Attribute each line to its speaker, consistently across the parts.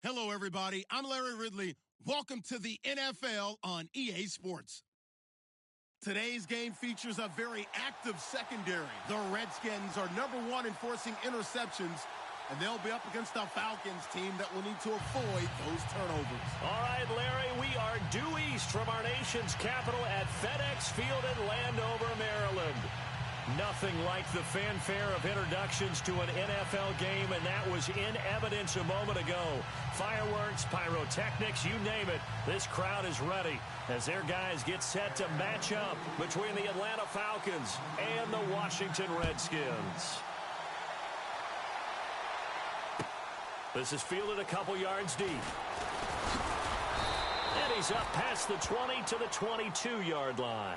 Speaker 1: Hello, everybody. I'm Larry Ridley. Welcome to the NFL on EA Sports. Today's game features a very active secondary. The Redskins are #1 in forcing interceptions, and they'll be up against the Falcons team that will need to avoid those turnovers.
Speaker 2: All right, Larry, we are due east from our nation's capital at FedEx Field in Landover, Maryland. Nothing like the fanfare of introductions to an NFL game, and that was in evidence a moment ago. Fireworks, pyrotechnics, you name it. This crowd is ready as their guys get set to match up between the Atlanta Falcons and the Washington Redskins. This is fielded a couple yards deep. And he's up past the 20 to the 22-yard line.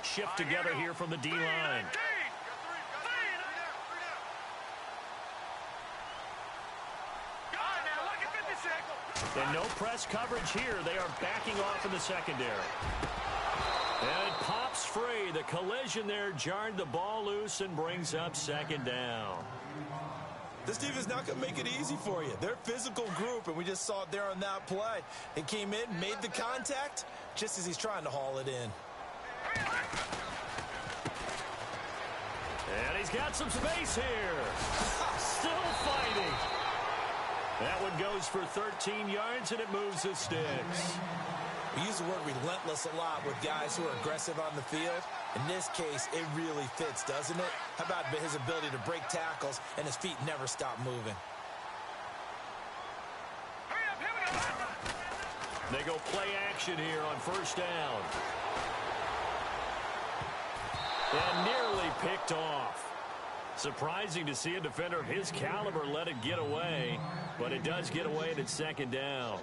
Speaker 2: Shift together here from the D-line. And no press coverage here. They are backing off in the secondary. And it pops free. The collision there jarred the ball loose and brings up second down.
Speaker 3: This defense is not going to make it easy for you. They're a physical group, and we just saw it there on that play. They came in, made the contact, just as he's trying to haul it in.
Speaker 2: And he's got some space here. Still fighting. That one goes for 13 yards, and it moves the sticks.
Speaker 3: We use the word relentless a lot with guys who are aggressive on the field. In this case, it really fits, doesn't it? How about his ability to break tackles, and his feet never stop moving?
Speaker 2: They go play action here on first down. And nearly picked off. Surprising to see a defender of his caliber let it get away, but it does get away and it's second down.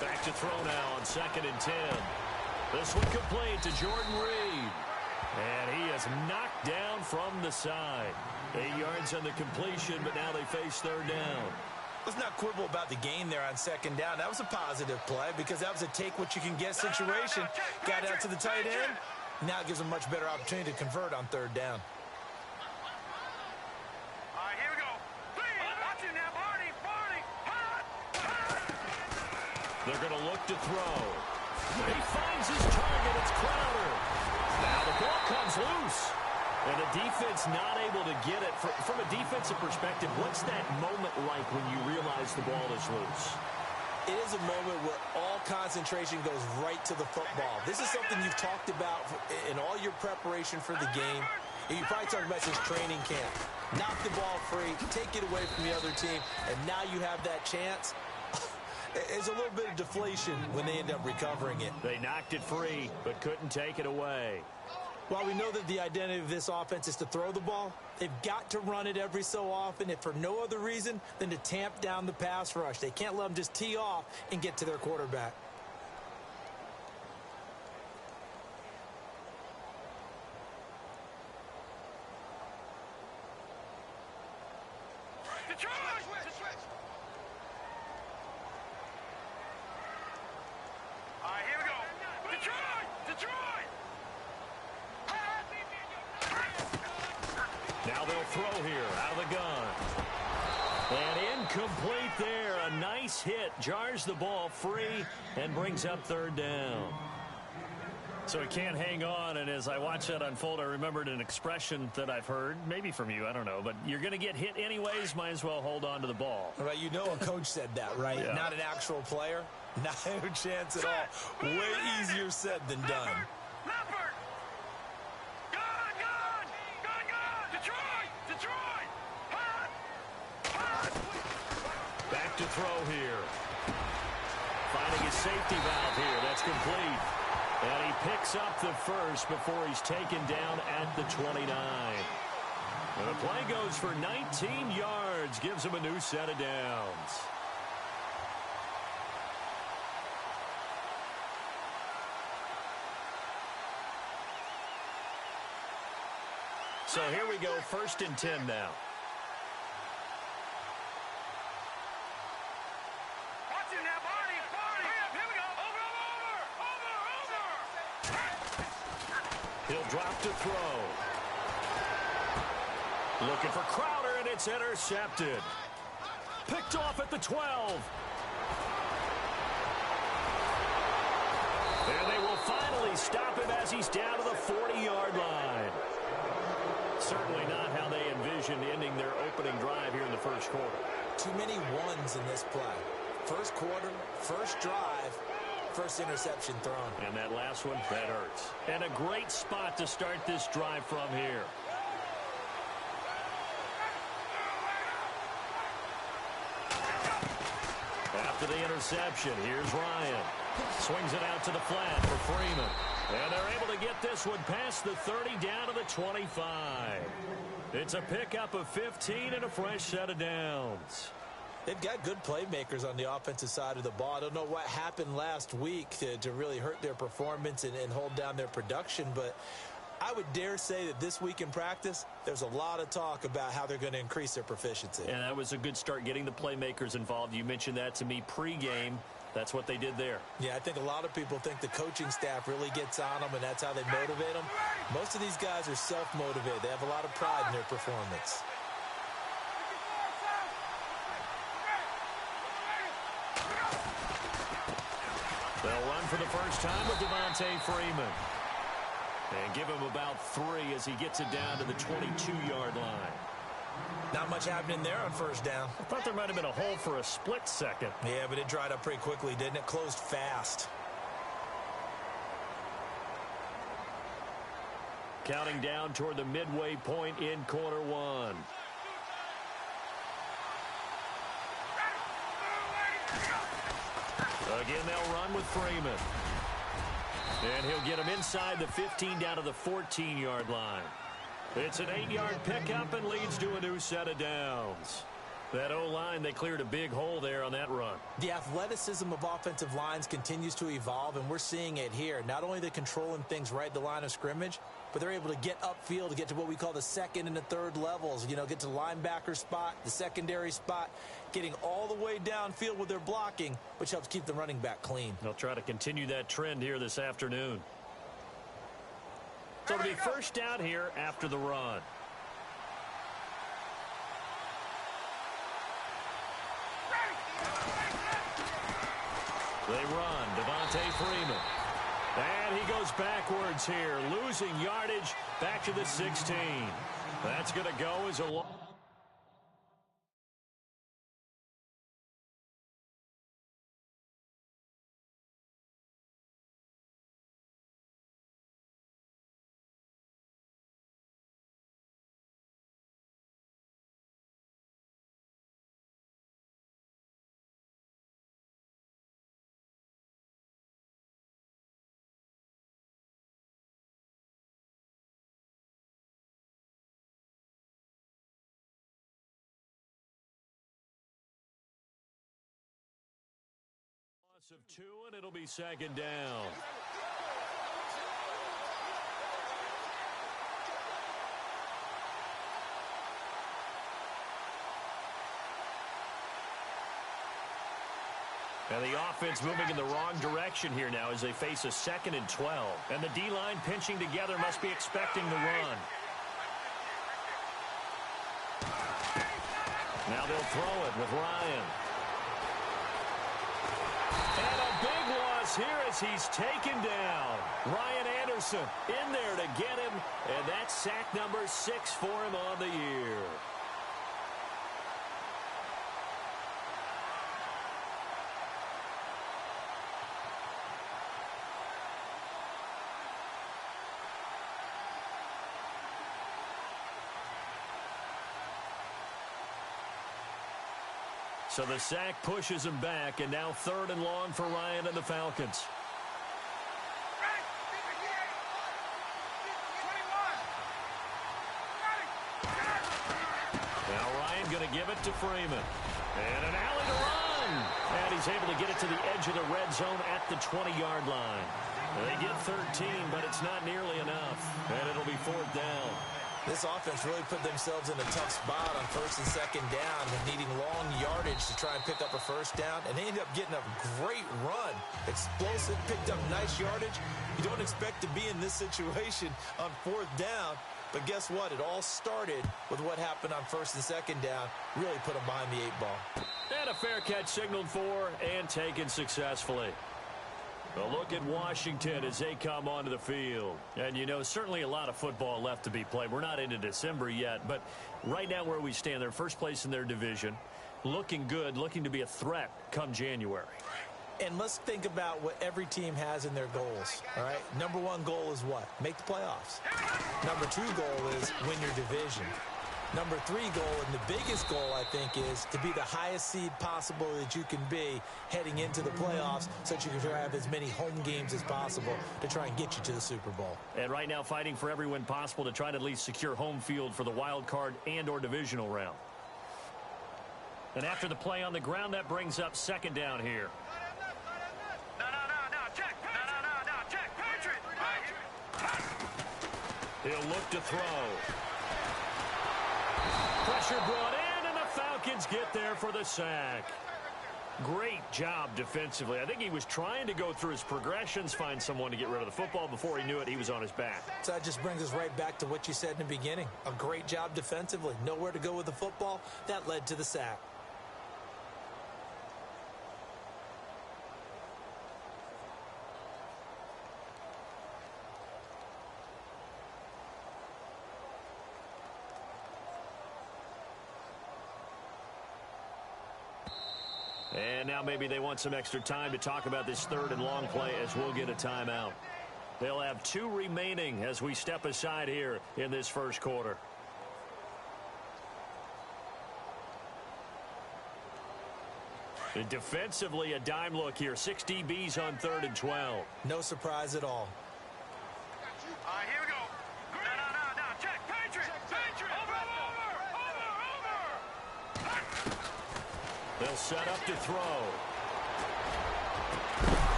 Speaker 2: Back to throw now on 2nd and 10. This one complete to Jordan Reed. And he is knocked down from the side. 8 yards on the completion, but now they face third down.
Speaker 3: Let's not quibble about the gain there on second down. That was a positive play because that was a take-what-you-can-get situation. Got out to the tight end. Now it gives them a much better opportunity to convert on third down.
Speaker 4: All right, here we go. Watch it now, Barney.
Speaker 2: They're going to look to throw. He finds his target. It's Crowder. Now the ball comes loose. And the defense not able to get it. From a defensive perspective, what's that moment like when you realize the ball is loose?
Speaker 3: It is a moment where all concentration goes right to the football. This is something you've talked about in all your preparation for the game. And you probably talked about since training camp. Knock the ball free, take it away from the other team, and now you have that chance. It's a little bit of deflation when they end up recovering it.
Speaker 2: They knocked it free, but couldn't take it away.
Speaker 3: While we know that the identity of this offense is to throw the ball, they've got to run it every so often, if for no other reason than to tamp down the pass rush. They can't let them just tee off and get to their quarterback.
Speaker 2: Now they'll throw here out of the gun. And incomplete there. A nice hit. Jars the ball free and brings up third down. So he can't hang on, and as I watch that unfold, I remembered an expression that I've heard, maybe from you, I don't know, but you're going to get hit anyways, might as well hold on to the ball.
Speaker 3: Right, you know a coach said that, right?
Speaker 2: Yeah.
Speaker 3: Not an actual player. Not a chance at all. Way easier said than done.
Speaker 2: Back to throw here. Finding his safety valve here. That's complete. And he picks up the first before he's taken down at the 29. And the play goes for 19 yards, gives him a new set of downs. So here we go, 1st and 10 now.
Speaker 4: Watch it now, Barney. Here we go. Over.
Speaker 2: He'll drop to throw. Looking for Crowder, and it's intercepted. Picked off at the 12. And they will finally stop him as he's down to the 40-yard line. Certainly not how they envisioned ending their opening drive here in the first quarter.
Speaker 3: Too many ones in this play. First quarter, first drive, first interception thrown.
Speaker 2: And that last one, that hurts. And a great spot to start this drive from here. After the interception, here's Ryan. Swings it out to the flat for Freeman. And they're able to get this one past the 30 down to the 25. It's a pickup of 15 and a fresh set of downs.
Speaker 3: They've got good playmakers on the offensive side of the ball. I don't know what happened last week to really hurt their performance and hold down their production, but I would dare say that this week in practice, there's a lot of talk about how they're going to increase their proficiency.
Speaker 2: And that was a good start, getting the playmakers involved. You mentioned that to me pregame. That's what they did there.
Speaker 3: Yeah, I think a lot of people think the coaching staff really gets on them, and that's how they motivate them. Most of these guys are self-motivated. They have a lot of pride in their performance.
Speaker 2: They'll run for the first time with Devontae Freeman. And give him about 3 as he gets it down to the 22-yard line.
Speaker 3: Not much happening there on first down.
Speaker 2: I thought there might have been a hole for a split second.
Speaker 3: Yeah, but it dried up pretty quickly, didn't it? Closed fast.
Speaker 2: Counting down toward the midway point in quarter one. Again, they'll run with Freeman. And he'll get him inside the 15 down to the 14-yard line. It's an 8-yard pickup and leads to a new set of downs. That O-line, they cleared a big hole there on that run.
Speaker 3: The athleticism of offensive lines continues to evolve, and we're seeing it here. Not only are they controlling things right at the line of scrimmage, but they're able to get upfield to get to what we call the second and the third levels. You know, get to the linebacker spot, the secondary spot, getting all the way downfield with their blocking, which helps keep the running back clean.
Speaker 2: They'll try to continue that trend here this afternoon. So it'll be first down here after the run. They run. Devontae Freeman. And he goes backwards here, losing yardage back to the 16. That's going to go as a long. Of 2, and it'll be second down. And the offense moving in the wrong direction here now as they face a 2nd and 12. And the D-line pinching together must be expecting the run. Now they'll throw it with Ryan. And a big loss here as he's taken down. Ryan Anderson in there to get him, and that's sack number 6 for him on the year. So the sack pushes him back, and now 3rd and long for Ryan and the Falcons. going to give it to Freeman. And an alley to run. And he's able to get it to the edge of the red zone at the 20-yard line. They get 13, but it's not nearly enough. And it'll be 4th down.
Speaker 3: This offense really put themselves in a tough spot on 1st and 2nd down, needing long yardage to try and pick up a 1st down, and they ended up getting a great run. Explosive, picked up nice yardage. You don't expect to be in this situation on 4th down, but guess what? It all started with what happened on 1st and 2nd down. Really put them behind the 8-ball.
Speaker 2: And a fair catch signaled for and taken successfully. A look at Washington as they come onto the field. And, you know, certainly a lot of football left to be played. We're not into December yet, but right now where we stand, they're first place in their division, looking good, looking to be a threat come January.
Speaker 3: And let's think about what every team has in their goals, all right? Number 1 goal is what? Make the playoffs. Number 2 goal is win your division. Number 3 goal, and the biggest goal, I think, is to be the highest seed possible that you can be heading into the playoffs so that you can have as many home games as possible to try and get you to the Super Bowl.
Speaker 2: And right now fighting for every win possible to try to at least secure home field for the wild card and or divisional round. And after the play on the ground, that brings up 2nd down here.
Speaker 4: Check. No, check. Patriot.
Speaker 2: He'll look to throw. Pressure brought in, and the Falcons get there for the sack. Great job defensively. I think he was trying to go through his progressions, find someone to get rid of the football. Before he knew it, he was on his back.
Speaker 3: So that just brings us right back to what you said in the beginning. A great job defensively. Nowhere to go with the football. That led to the sack.
Speaker 2: And now maybe they want some extra time to talk about this 3rd and long play as we'll get a timeout. They'll have 2 remaining as we step aside here in this 1st quarter. And defensively, a dime look here. 6 DBs on 3rd and 12.
Speaker 3: No surprise at all.
Speaker 4: All right, here we go. No, check. Patriot. Over.
Speaker 2: They'll set up to throw.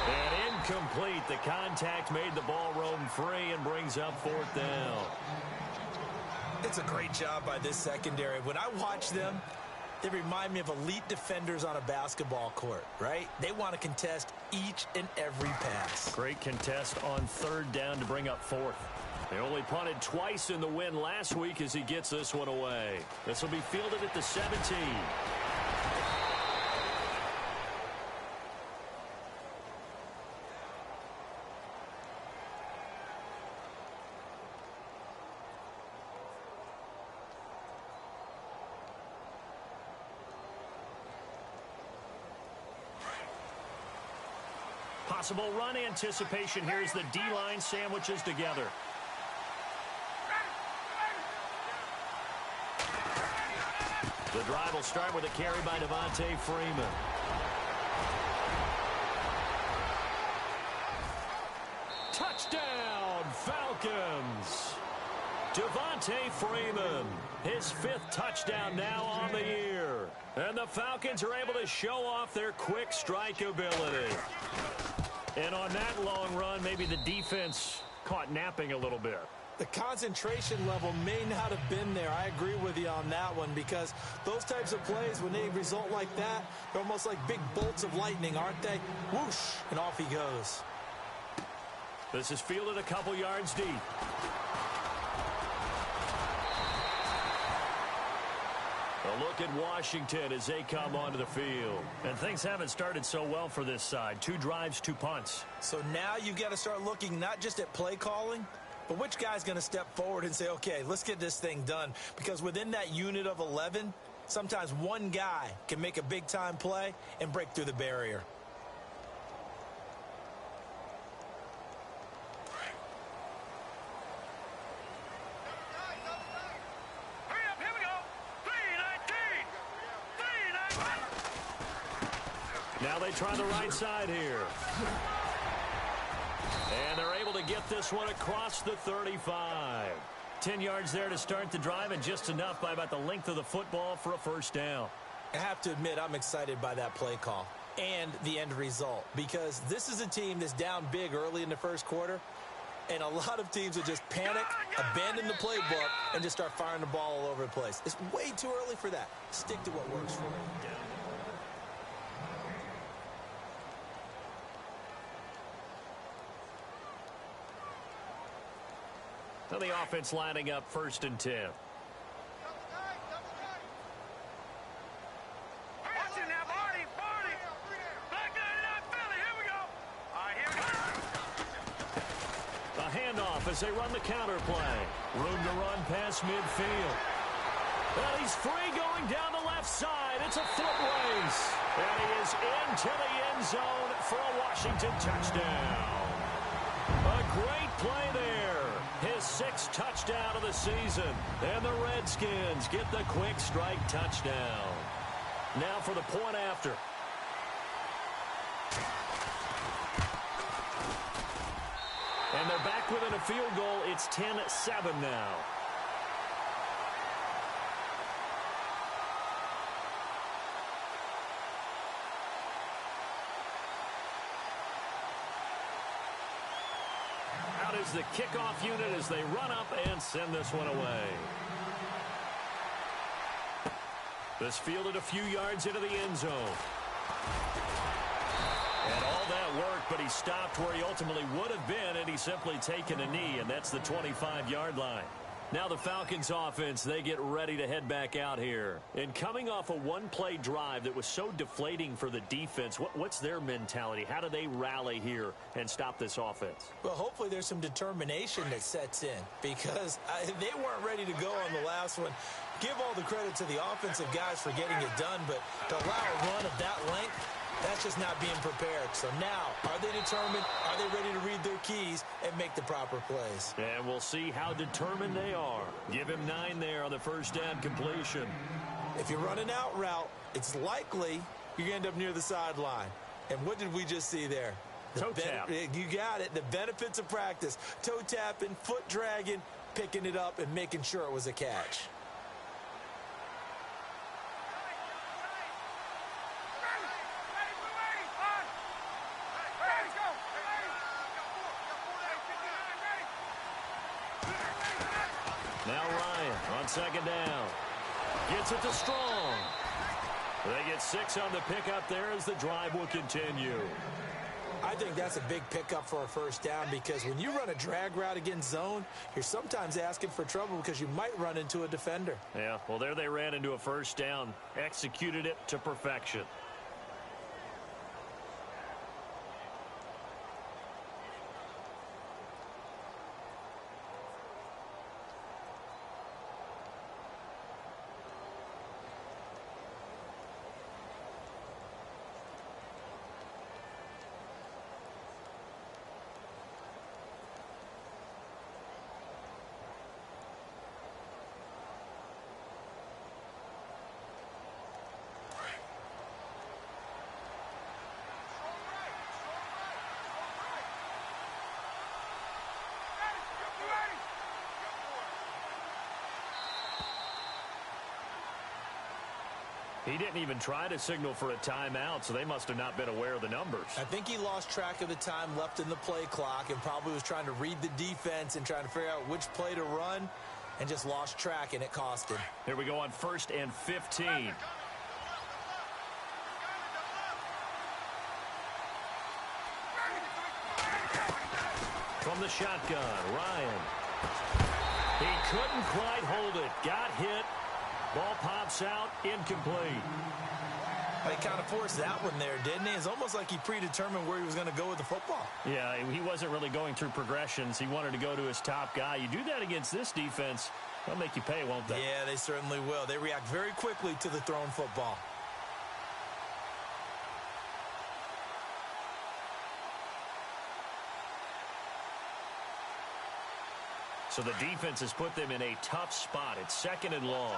Speaker 2: And incomplete. The contact made the ball roam free and brings up 4th down.
Speaker 3: It's a great job by this secondary. When I watch them, they remind me of elite defenders on a basketball court, right? They want to contest each and every pass.
Speaker 2: Great contest on 3rd down to bring up 4th. They only punted twice in the win last week as he gets this one away. This will be fielded at the 17. Possible run anticipation. Here's the D-line sandwiches together. The drive will start with a carry by Devontae Freeman. Touchdown, Falcons! Devontae Freeman, his 5th touchdown now on the year. And the Falcons are able to show off their quick strike ability. And on that long run, maybe the defense caught napping a little bit.
Speaker 3: The concentration level may not have been there. I agree with you on that one, because those types of plays, when they result like that, they're almost like big bolts of lightning, aren't they? Whoosh, and off he goes.
Speaker 2: This is fielded a couple yards deep. A look at Washington as they come onto the field. And things haven't started so well for this side. 2 drives, 2 punts.
Speaker 3: So now you've got to start looking not just at play calling, but which guy's going to step forward and say, okay, let's get this thing done. Because within that unit of 11, sometimes one guy can make a big-time play and break through the barrier.
Speaker 2: Now they try the right side here. And they're able to get this one across the 35. 10 yards there to start the drive, and just enough by about the length of the football for a first down.
Speaker 3: I have to admit, I'm excited by that play call and the end result, because this is a team that's down big early in the first quarter, and a lot of teams will just panic, abandon the playbook, and just start firing the ball all over the place. It's way too early for that. Stick to what works for you.
Speaker 2: So the offense lining up 1st and 10. As they run the counter play. Room to run past midfield. Well, he's free going down the left side. It's a foot race. And he is into the end zone for a Washington touchdown. A great play there. His 6th touchdown of the season. And the Redskins get the quick strike touchdown. Now for the point after. And they're back within a field goal. It's 10-7 now. Out is the kickoff unit as they run up and send this one away. This fielded a few yards into the end zone. And all that work, but he stopped where he ultimately would have been, and he's simply taken a knee, and that's the 25-yard line. Now the Falcons offense, they get ready to head back out here. And coming off a one-play drive that was so deflating for the defense, what's their mentality? How do they rally here and stop this offense?
Speaker 3: Well, hopefully there's some determination that sets in, because they weren't ready to go on the last one. Give all the credit to the offensive guys for getting it done, but to allow a run of that length, that's just not being prepared. So now, are they determined? Are they ready to read their keys and make the proper plays?
Speaker 2: And we'll see how determined they are. Give him 9 there on the first down completion.
Speaker 3: If you run an out route, it's likely you end up near the sideline. And what did we just see there?
Speaker 2: Toe tap.
Speaker 3: You got it. The benefits of practice. Toe tapping, foot dragging, picking it up, and making sure it was a catch.
Speaker 2: Now Ryan on second down. Gets it to Strong. They get 6 on the pickup there as the drive will continue.
Speaker 3: I think that's a big pickup for a first down, because when you run a drag route against zone, you're sometimes asking for trouble because you might run into a defender.
Speaker 2: Yeah, well, there they ran into a first down. Executed it to perfection. He didn't even try to signal for a timeout, so they must have not been aware of the numbers.
Speaker 3: I think he lost track of the time left in the play clock and probably was trying to read the defense and trying to figure out which play to run, and just lost track, and it cost him.
Speaker 2: Here we go on 1st and 15. From the shotgun, Ryan. He couldn't quite hold it. Got hit. Ball pops out, incomplete.
Speaker 3: He kind of forced that one there, didn't he? It's almost like he predetermined where he was going to go with the football.
Speaker 2: Yeah, he wasn't really going through progressions. He wanted to go to his top guy. You do that against this defense, they'll make you pay, won't they?
Speaker 3: Yeah, they certainly will. They react very quickly to the thrown football.
Speaker 2: So the defense has put them in a tough spot. It's 2nd and long.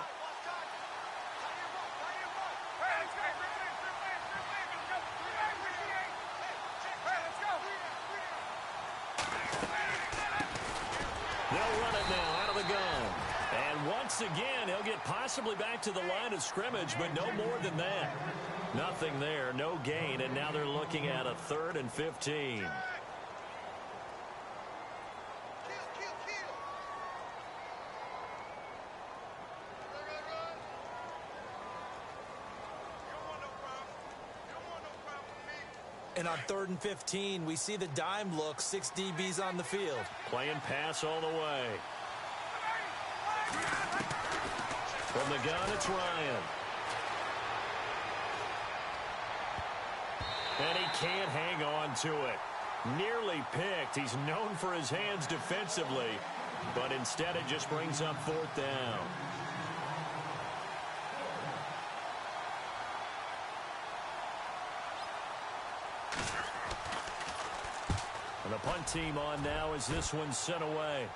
Speaker 2: They'll run it now out of the gun. And once again, he'll get possibly back to the line of scrimmage, but no more than that. Nothing there, no gain, and now they're looking at a 3rd and 15.
Speaker 3: And on 3rd and 15, we see the dime look, 6 DBs on the field.
Speaker 2: Playing pass all the way. From the gun, it's Ryan. And he can't hang on to it. Nearly picked. He's known for his hands defensively, but instead it just brings up 4th down. And the punt team on now as this one's sent away.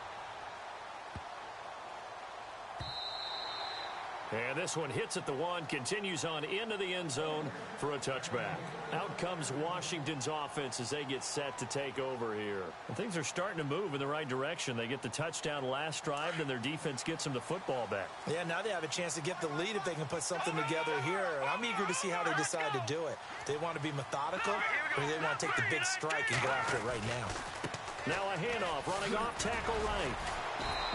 Speaker 2: And this one hits at the 1, continues on into the end zone for a touchback. Out comes Washington's offense as they get set to take over here. And things are starting to move in the right direction. They get the touchdown last drive, then their defense gets them the football back.
Speaker 3: Yeah, now they have a chance to get the lead if they can put something together here. And I'm eager to see how they decide to do it. Do they want to be methodical, or do they want to take the big strike and go after it right now?
Speaker 2: Now a handoff, running off tackle right.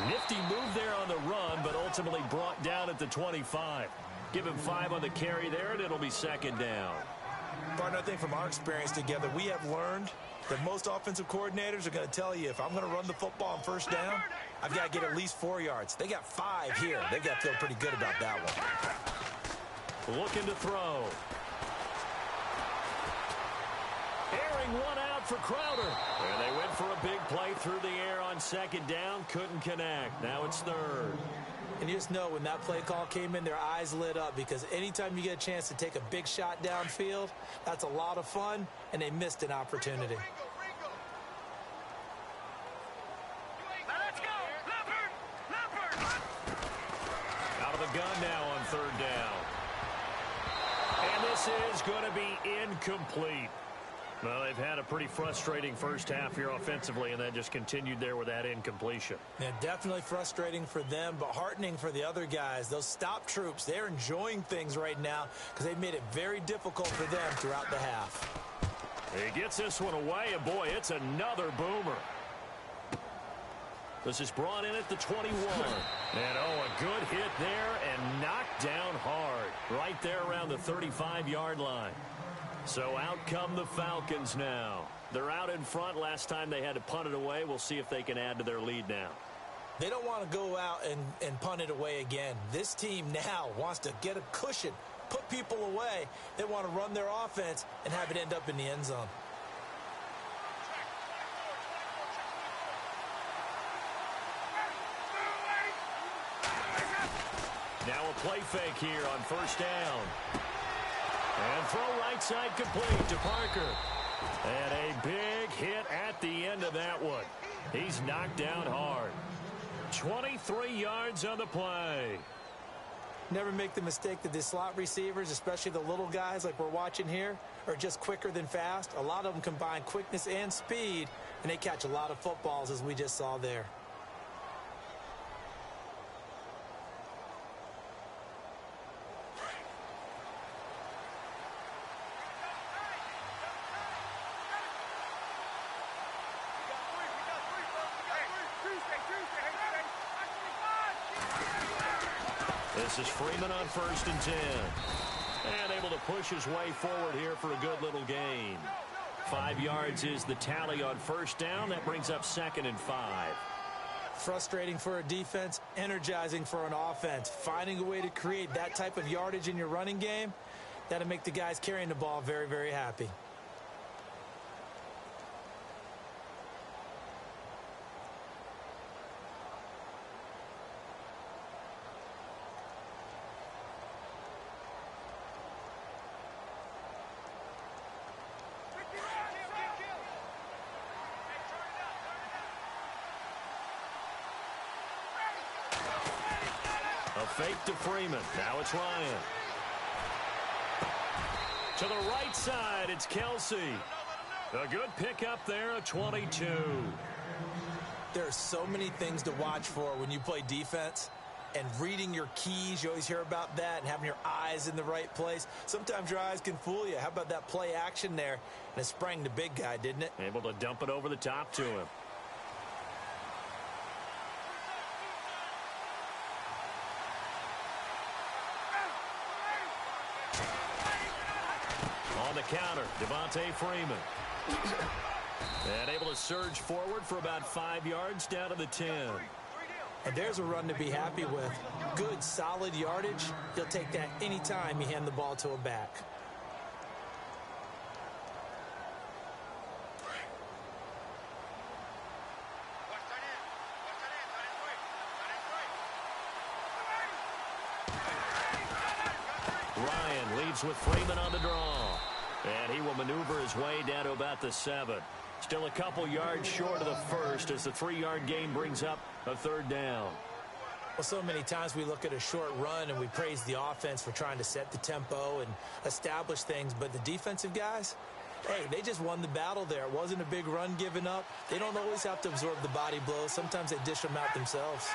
Speaker 2: Nifty move there on the run, but ultimately brought down at the 25. Give him 5 on the carry there, and it'll be 2nd down.
Speaker 3: Partner, I think from our experience together, we have learned that most offensive coordinators are going to tell you, if I'm going to run the football on 1st down, I've got to get at least 4 yards. They got 5 here. They've got to feel pretty good about that one.
Speaker 2: Looking to throw. Airing one out for Crowder. And they went for a big play through the air on 2nd down. Couldn't connect. Now it's 3rd.
Speaker 3: And you just know when that play call came in, their eyes lit up, because anytime you get a chance to take a big shot downfield, that's a lot of fun, and they missed an opportunity.
Speaker 4: Let's go! Leopard!
Speaker 2: Out of the gun now on 3rd down. And this is going to be incomplete. Well, they've had a pretty frustrating first half here offensively, and that just continued there with that incompletion.
Speaker 3: Yeah, definitely frustrating for them, but heartening for the other guys. Those stop troops, they're enjoying things right now because they've made it very difficult for them throughout the half.
Speaker 2: He gets this one away, and boy, it's another boomer. This is brought in at the 21. And, oh, a good hit there and knocked down hard right there around the 35-yard line. So out come the Falcons now. They're out in front. Last time they had to punt it away. We'll see if they can add to their lead now.
Speaker 3: They don't want to go out and punt it away again. This team now wants to get a cushion, put people away. They want to run their offense and have it end up in the end zone.
Speaker 2: Now a play fake here on 1st down. And throw right side complete to Parker. And a big hit at the end of that one. He's knocked down hard. 23 yards on the play.
Speaker 3: Never make the mistake that the slot receivers, especially the little guys like we're watching here, are just quicker than fast. A lot of them combine quickness and speed, and they catch a lot of footballs, as we just saw there.
Speaker 2: This is Freeman on 1st and 10. And able to push his way forward here for a good little gain. 5 yards is the tally on 1st down. That brings up 2nd and 5.
Speaker 3: Frustrating for a defense, energizing for an offense. Finding a way to create that type of yardage in your running game, that'll make the guys carrying the ball very, very happy.
Speaker 2: A fake to Freeman. Now it's Ryan. To the right side, it's Kelsey. A good pickup there, a 22.
Speaker 3: There are so many things to watch for when you play defense. And reading your keys, you always hear about that, and having your eyes in the right place. Sometimes your eyes can fool you. How about that play action there? And it sprang the big guy, didn't it?
Speaker 2: Able to dump it over the top to him. On the counter, Devontae Freeman. And able to surge forward for about 5 yards down to the 10.
Speaker 3: And there's a run to be happy with. Good, solid yardage. He'll take that anytime you hand the ball to a back.
Speaker 2: Ryan leads with Freeman on the draw. And he will maneuver his way down to about the 7. Still a couple yards short of the first as the 3-yard gain brings up a 3rd down.
Speaker 3: Well, so many times we look at a short run and we praise the offense for trying to set the tempo and establish things. But the defensive guys, hey, they just won the battle there. It wasn't a big run given up. They don't always have to absorb the body blows. Sometimes they dish them out themselves.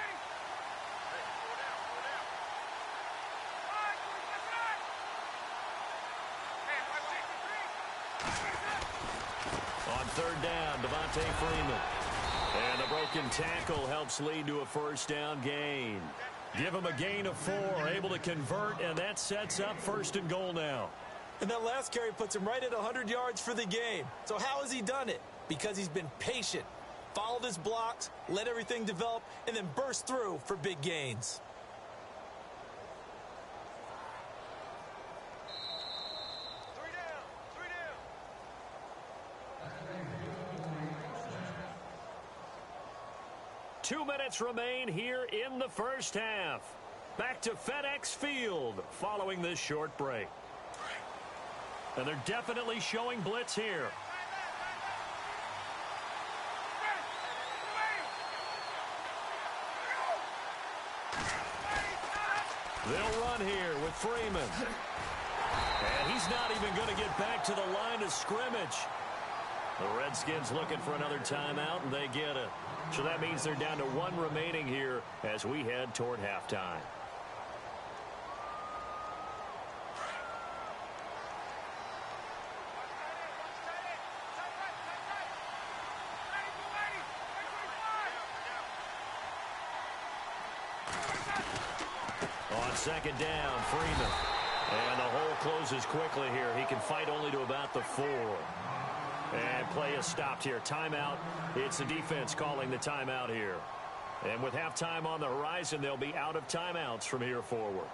Speaker 2: On 3rd down, Devontae Freeman. And a broken tackle helps lead to a 1st down gain. Give him a gain of 4, able to convert, and that sets up 1st and goal now.
Speaker 3: And that last carry puts him right at 100 yards for the game. So how has he done it? Because he's been patient, followed his blocks, let everything develop, and then burst through for big gains.
Speaker 2: Two minutes remain here in the first half. Back to FedEx Field following this short break. And they're definitely showing blitz here. They'll run here with Freeman. And he's not even going to get back to the line of scrimmage. The Redskins looking for another timeout, and they get it. So that means they're down to 1 remaining here as we head toward halftime. On 2nd down, Freeman. And the hole closes quickly here. He can fight only to about the 4. And play is stopped here. Timeout. It's the defense calling the timeout here. And with halftime on the horizon, they'll be out of timeouts from here forward.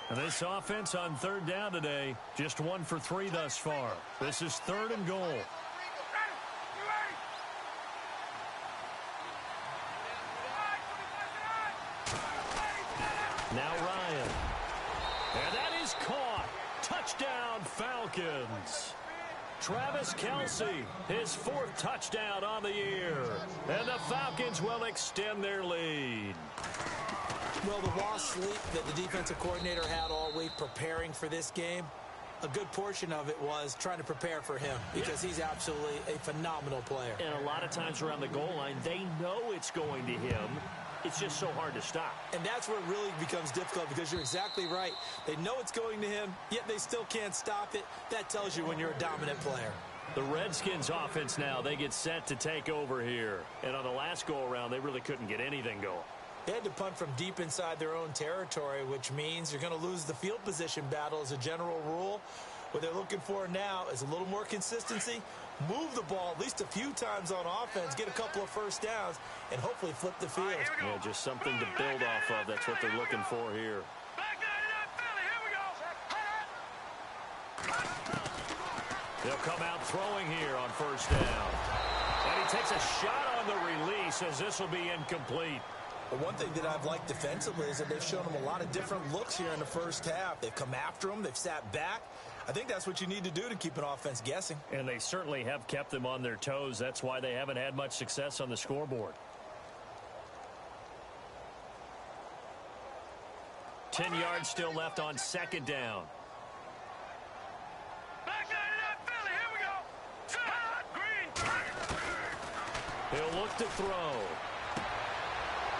Speaker 2: And this offense on 3rd down today, just 1 for 3 thus far. This is 3rd and goal. Now Ryan. And that is caught. Touchdown, Falcons. Travis Kelce, his 4th touchdown on the year. And the Falcons will extend their lead.
Speaker 3: Well, the lost sleep that the defensive coordinator had all week preparing for this game, a good portion of it was trying to prepare for him because he's absolutely a phenomenal player.
Speaker 2: And a lot of times around the goal line, they know it's going to him. It's just so hard to stop.
Speaker 3: And that's where it really becomes difficult because you're exactly right. They know it's going to him, yet they still can't stop it. That tells you when you're a dominant player.
Speaker 2: The Redskins offense now, they get set to take over here. And on the last go-around, they really couldn't get anything going.
Speaker 3: They had to punt from deep inside their own territory, which means you're going to lose the field position battle as a general rule. What they're looking for now is a little more consistency, move the ball at least a few times on offense, get a couple of 1st downs, and hopefully flip the field.
Speaker 2: Yeah, just something to build off of. That's what they're looking for here. They'll come out throwing here on 1st down. And he takes a shot on the release as this will be incomplete.
Speaker 3: But one thing that I've liked defensively is that they've shown them a lot of different looks here in the first half. They've come after them. They've sat back. I think that's what you need to do to keep an offense guessing.
Speaker 2: And they certainly have kept them on their toes. That's why they haven't had much success on the scoreboard. 10 yards still left on 2nd down. He'll look to throw.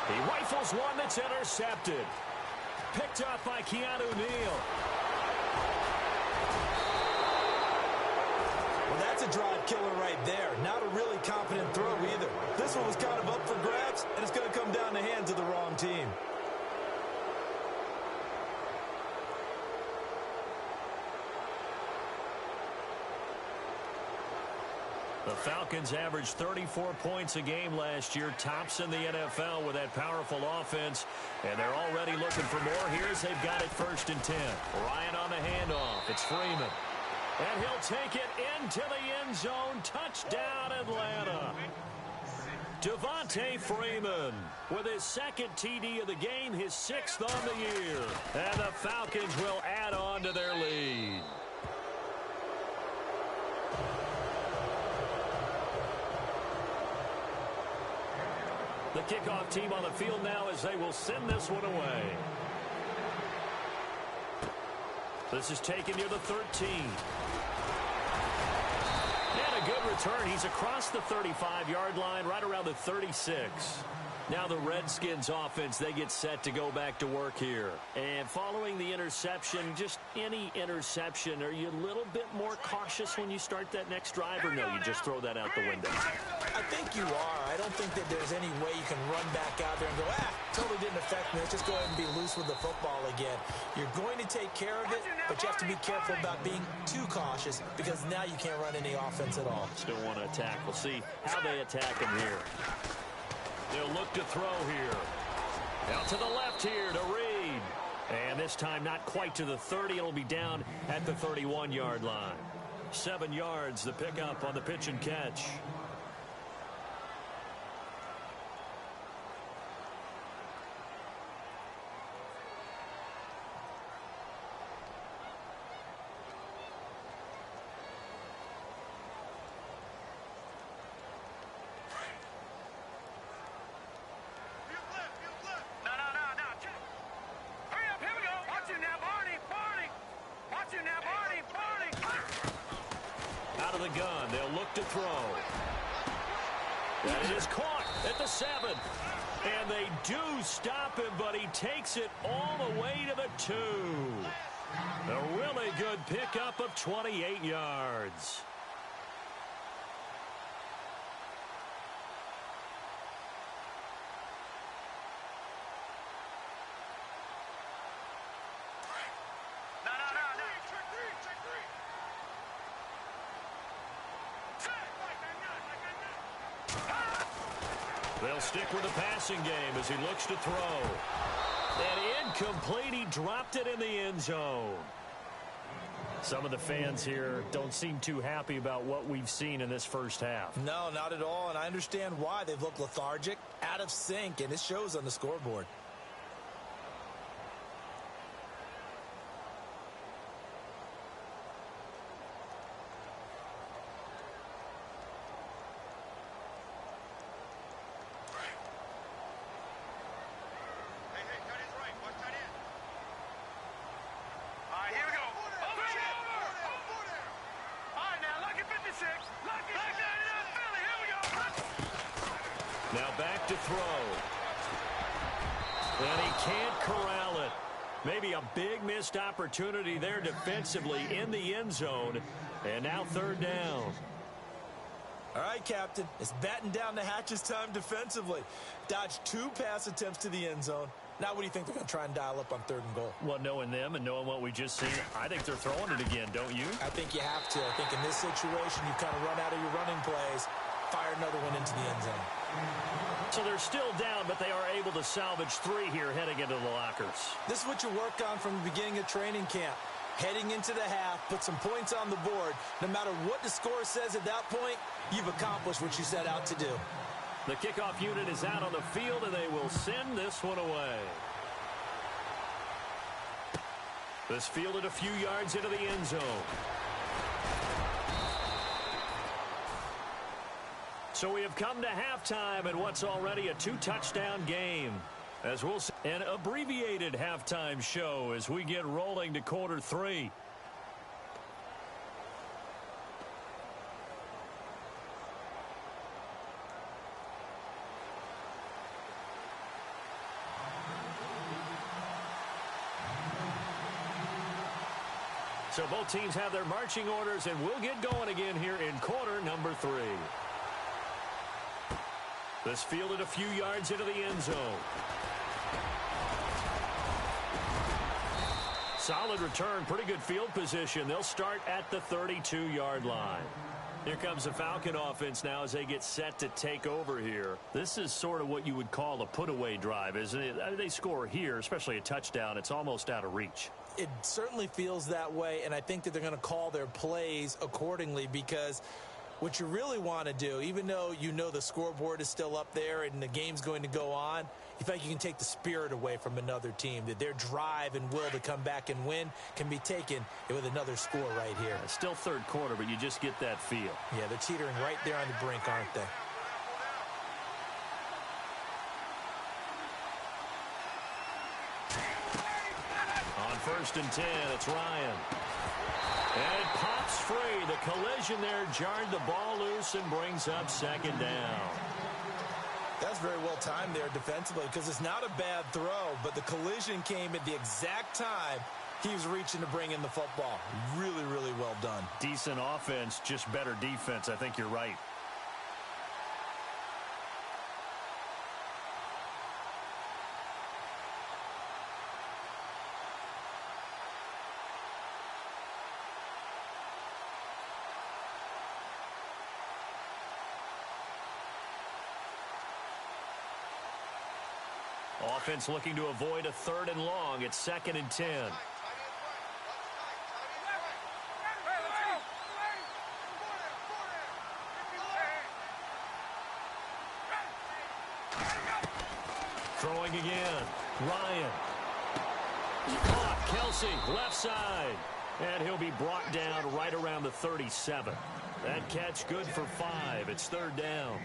Speaker 2: He rifles one that's intercepted. Picked up by Keanu Neal.
Speaker 3: Well, that's a drive killer right there. Not a really confident throw either. This one was kind of up for grabs, and it's going to come down the hands of the wrong team.
Speaker 2: The Falcons averaged 34 points a game last year, tops in the NFL with that powerful offense, and they're already looking for more. Here's they've got it 1st and 10. Ryan on the handoff. It's Freeman. And he'll take it into the end zone. Touchdown, Atlanta. Devontae Freeman with his 2nd TD of the game, his 6th on the year. And the Falcons will add on to their lead. The kickoff team on the field now as they will send this one away. This is taken near the 13. And a good return. He's across the 35-yard line, right around the 36. Now the Redskins offense, they get set to go back to work here. And following the interception, just any interception, are you a little bit more cautious when you start that next drive, or no, you just throw that out the window?
Speaker 3: I think you are. I don't think that there's any way you can run back out there and go, totally didn't affect me. Let's just go ahead and be loose with the football again. You're going to take care of it, but you have to be careful about being too cautious because now you can't run any offense at all.
Speaker 2: Still want to attack. We'll see how they attack him here. They'll look to throw here. Out to the left here to Reed. And this time not quite to the 30. It'll be down at the 31-yard line. 7 yards, the pickup on the pitch and catch. Gun. They'll look to throw. And it is caught at the 7. And they do stop him, but he takes it all the way to the 2. A really good pickup of 28 yards. They'll stick with the passing game as he looks to throw. And incomplete. He dropped it in the end zone. Some of the fans here don't seem too happy about what we've seen in this first half.
Speaker 3: No, not at all, and I understand why. They've looked lethargic, out of sync, and it shows on the scoreboard.
Speaker 2: Now back to throw. And he can't corral it. Maybe a big missed opportunity there defensively in the end zone. And now 3rd down.
Speaker 3: All right, Captain. It's batten down the hatches time defensively. Dodged 2 pass attempts to the end zone. Now what do you think they're going to try and dial up on 3rd and goal?
Speaker 2: Well, knowing them and knowing what we just seen, I think they're throwing it again, don't you?
Speaker 3: I think you have to. I think in this situation, you kind of run out of your running plays, fire another one into the end zone.
Speaker 2: So they're still down, but they are able to salvage 3 here heading into the lockers.
Speaker 3: This is what you work on from the beginning of training camp. Heading into the half, put some points on the board. No matter what the score says at that point, you've accomplished what you set out to do.
Speaker 2: The kickoff unit is out on the field, and they will send this one away. This fielded a few yards into the end zone. So we have come to halftime in what's already a 2-touchdown game. As we'll see, an abbreviated halftime show as we get rolling to quarter 3. So both teams have their marching orders, and we'll get going again here in quarter number 3. This fielded a few yards into the end zone. Solid return, pretty good field position. They'll start at the 32-yard line. Here comes the Falcon offense now as they get set to take over here. This is sort of what you would call a put-away drive, isn't it? I mean, they score here, especially a touchdown. It's almost out of reach.
Speaker 3: It certainly feels that way, and I think that they're going to call their plays accordingly, because what you really want to do, even though you know the scoreboard is still up there and the game's going to go on, you feel like you can take the spirit away from another team, that their drive and will to come back and win can be taken with another score right here.
Speaker 2: It's still third quarter, but you just get that feel.
Speaker 3: Yeah, they're teetering right there on the brink, aren't they?
Speaker 2: On 1st and 10, it's Ryan. And it pops free. The collision there jarred the ball loose and brings up 2nd down.
Speaker 3: That's very well timed there defensively, because it's not a bad throw, but the collision came at the exact time he was reaching to bring in the football. Really, really well done.
Speaker 2: Decent offense, just better defense. I think you're right. Offense looking to avoid a 3rd and long. It's 2nd and 10. Throwing again. Ryan. Caught. Kelsey, left side. And he'll be brought down right around the 37. That catch good for 5. It's 3rd down.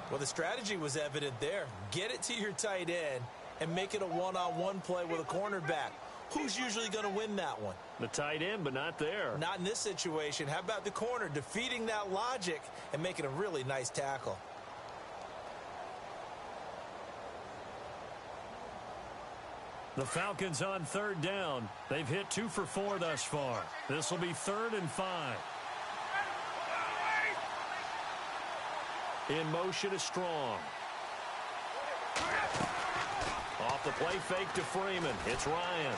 Speaker 3: Well, the strategy was evident there. Get it to your tight end and make it a one-on-one play with a cornerback. Who's usually going to win that one?
Speaker 2: The tight end, but not there.
Speaker 3: Not in this situation. How about the corner defeating that logic and making a really nice tackle?
Speaker 2: The Falcons on 3rd down. They've hit 2 for 4 thus far. This will be 3rd and 5. In motion is Strong. Off the play fake to Freeman. It's Ryan.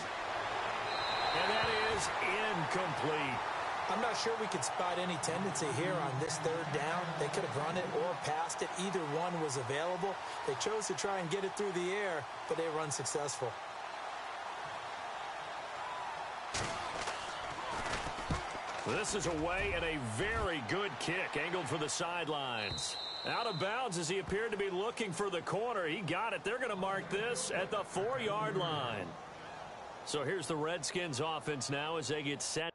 Speaker 2: And that is incomplete.
Speaker 3: I'm not sure we could spot any tendency here on this 3rd down. They could have run it or passed it. Either one was available. They chose to try and get it through the air, but they were unsuccessful.
Speaker 2: This is away and a very good kick angled for the sidelines. Out of bounds as he appeared to be looking for the corner. He got it. They're going to mark this at the 4-yard line. So here's the Redskins offense now as they get set.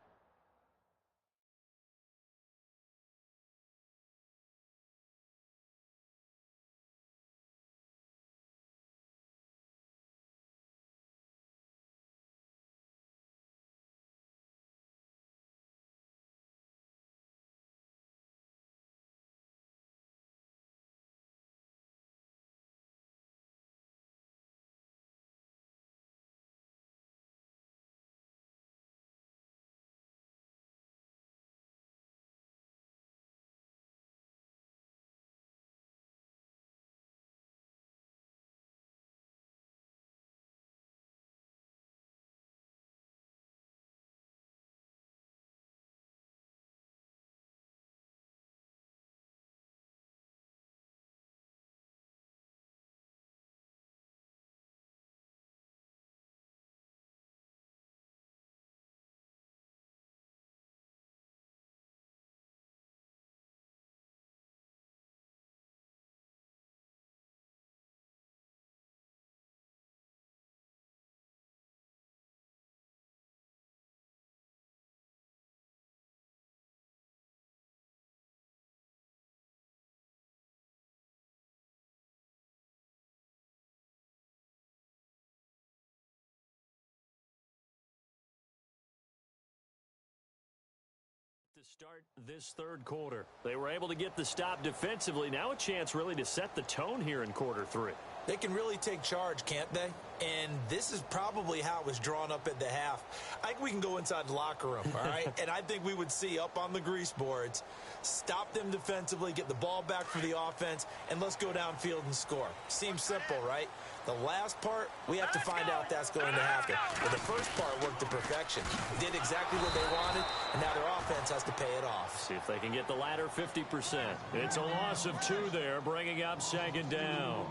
Speaker 2: To start this 3rd quarter. They were able to get the stop defensively. Now a chance really to set the tone here in quarter 3.
Speaker 3: They can really take charge, can't they? And this is probably how it was drawn up at the half. I think we can go inside the locker room, all right? And I think we would see up on the grease boards, stop them defensively, get the ball back for the offense, and let's go downfield and score. Seems simple, right? The last part, we have to find out if that's going to happen. But the first part worked to perfection. Did exactly what they wanted, and now their offense has to pay it off.
Speaker 2: See if they can get the latter 50%. It's a loss of 2 there, bringing up 2nd down.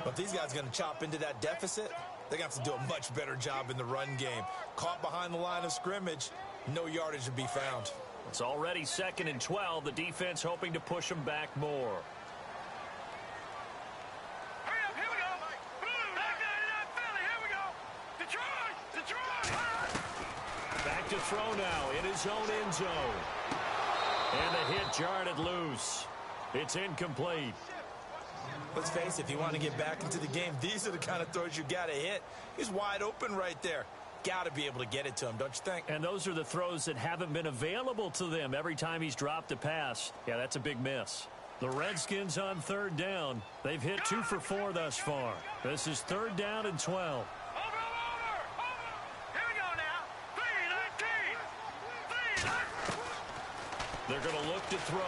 Speaker 3: But these guys are going to chop into that deficit. They're going to have to do a much better job in the run game. Caught behind the line of scrimmage, no yardage to be found.
Speaker 2: It's already 2nd and 12. The defense hoping to push them back more.
Speaker 4: Hurry up, here we go. Here we go. Detroit.
Speaker 2: Back to throw now in his own end zone. And the hit jarred it loose. It's incomplete.
Speaker 3: Let's face it, if you want to get back into the game, these are the kind of throws you got to hit. He's wide open right there. Got to be able to get it to him, don't you think?
Speaker 2: And those are the throws that haven't been available to them every time he's dropped a pass. Yeah, that's a big miss. The Redskins on 3rd down. They've hit 2 for 4 thus far. This is 3rd down and 12.
Speaker 4: Over. Here we go now. 3-19.
Speaker 2: They're going to look to throw.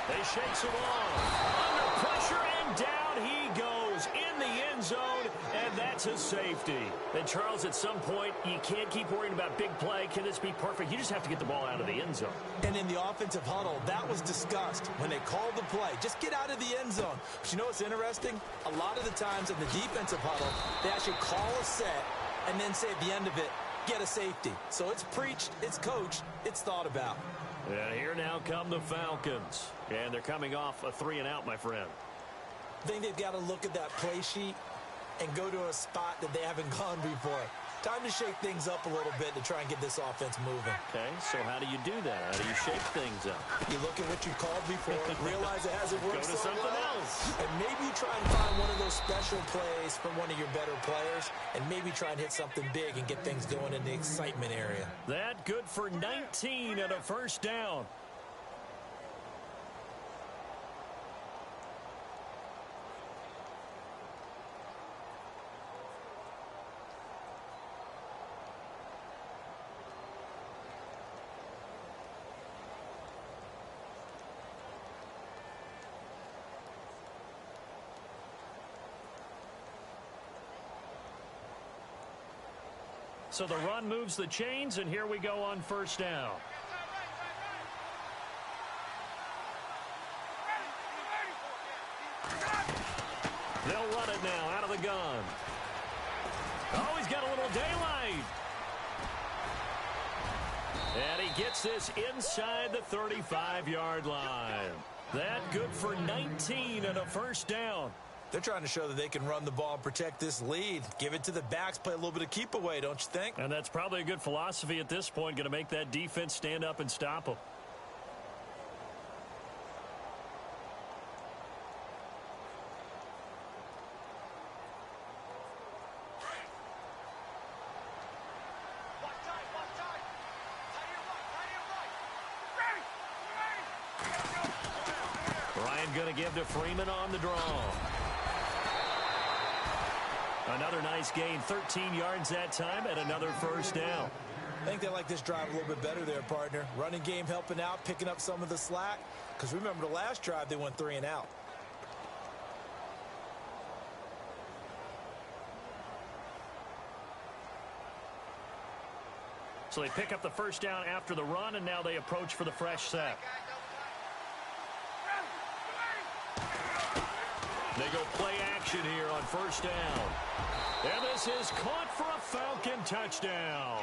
Speaker 2: They shakes it off. Under pressure and down he goes in the end zone, and that's a safety. And Charles, at some point, you can't keep worrying about big play. Can this be perfect? You just have to get the ball out of the end zone.
Speaker 3: And in the offensive huddle, that was discussed when they called the play. Just get out of the end zone. But you know what's interesting? A lot of the times in the defensive huddle, they actually call a set and then say at the end of it, get a safety. So it's preached, it's coached, it's thought about.
Speaker 2: And here now come the Falcons. And they're coming off a 3-and-out, my friend.
Speaker 3: I think they've got to look at that play sheet and go to a spot that they haven't gone before. Time to shake things up a little bit to try and get this offense moving.
Speaker 2: Okay, so how do you do that? How do you shake things up?
Speaker 3: You look at what you called before, realize it hasn't worked
Speaker 2: Go to
Speaker 3: so
Speaker 2: something
Speaker 3: well,
Speaker 2: else.
Speaker 3: and maybe you try and find one of those special plays from one of your better players, and maybe try and hit something big and get things going in the excitement area.
Speaker 2: That good for 19 and a 1st down. So the run moves the chains, and here we go on 1st down. They'll run it now out of the gun. Oh, he's got a little daylight. And he gets this inside the 35-yard line. That good for 19 and a 1st down.
Speaker 3: They're trying to show that they can run the ball and protect this lead. Give it to the backs, play a little bit of keep away, don't you think?
Speaker 2: And that's probably a good philosophy at this point, going to make that defense stand up and stop them. Ryan going to give to Freeman on the draw. Another nice gain, 13 yards that time, and another 1st down.
Speaker 3: I think they like this drive a little bit better there, partner. Running game helping out, picking up some of the slack. Because remember the last drive, they went 3-and-out.
Speaker 2: So they pick up the 1st down after the run, and now they approach for the fresh set. They go play action here on 1st down. And this is caught for a Falcon touchdown.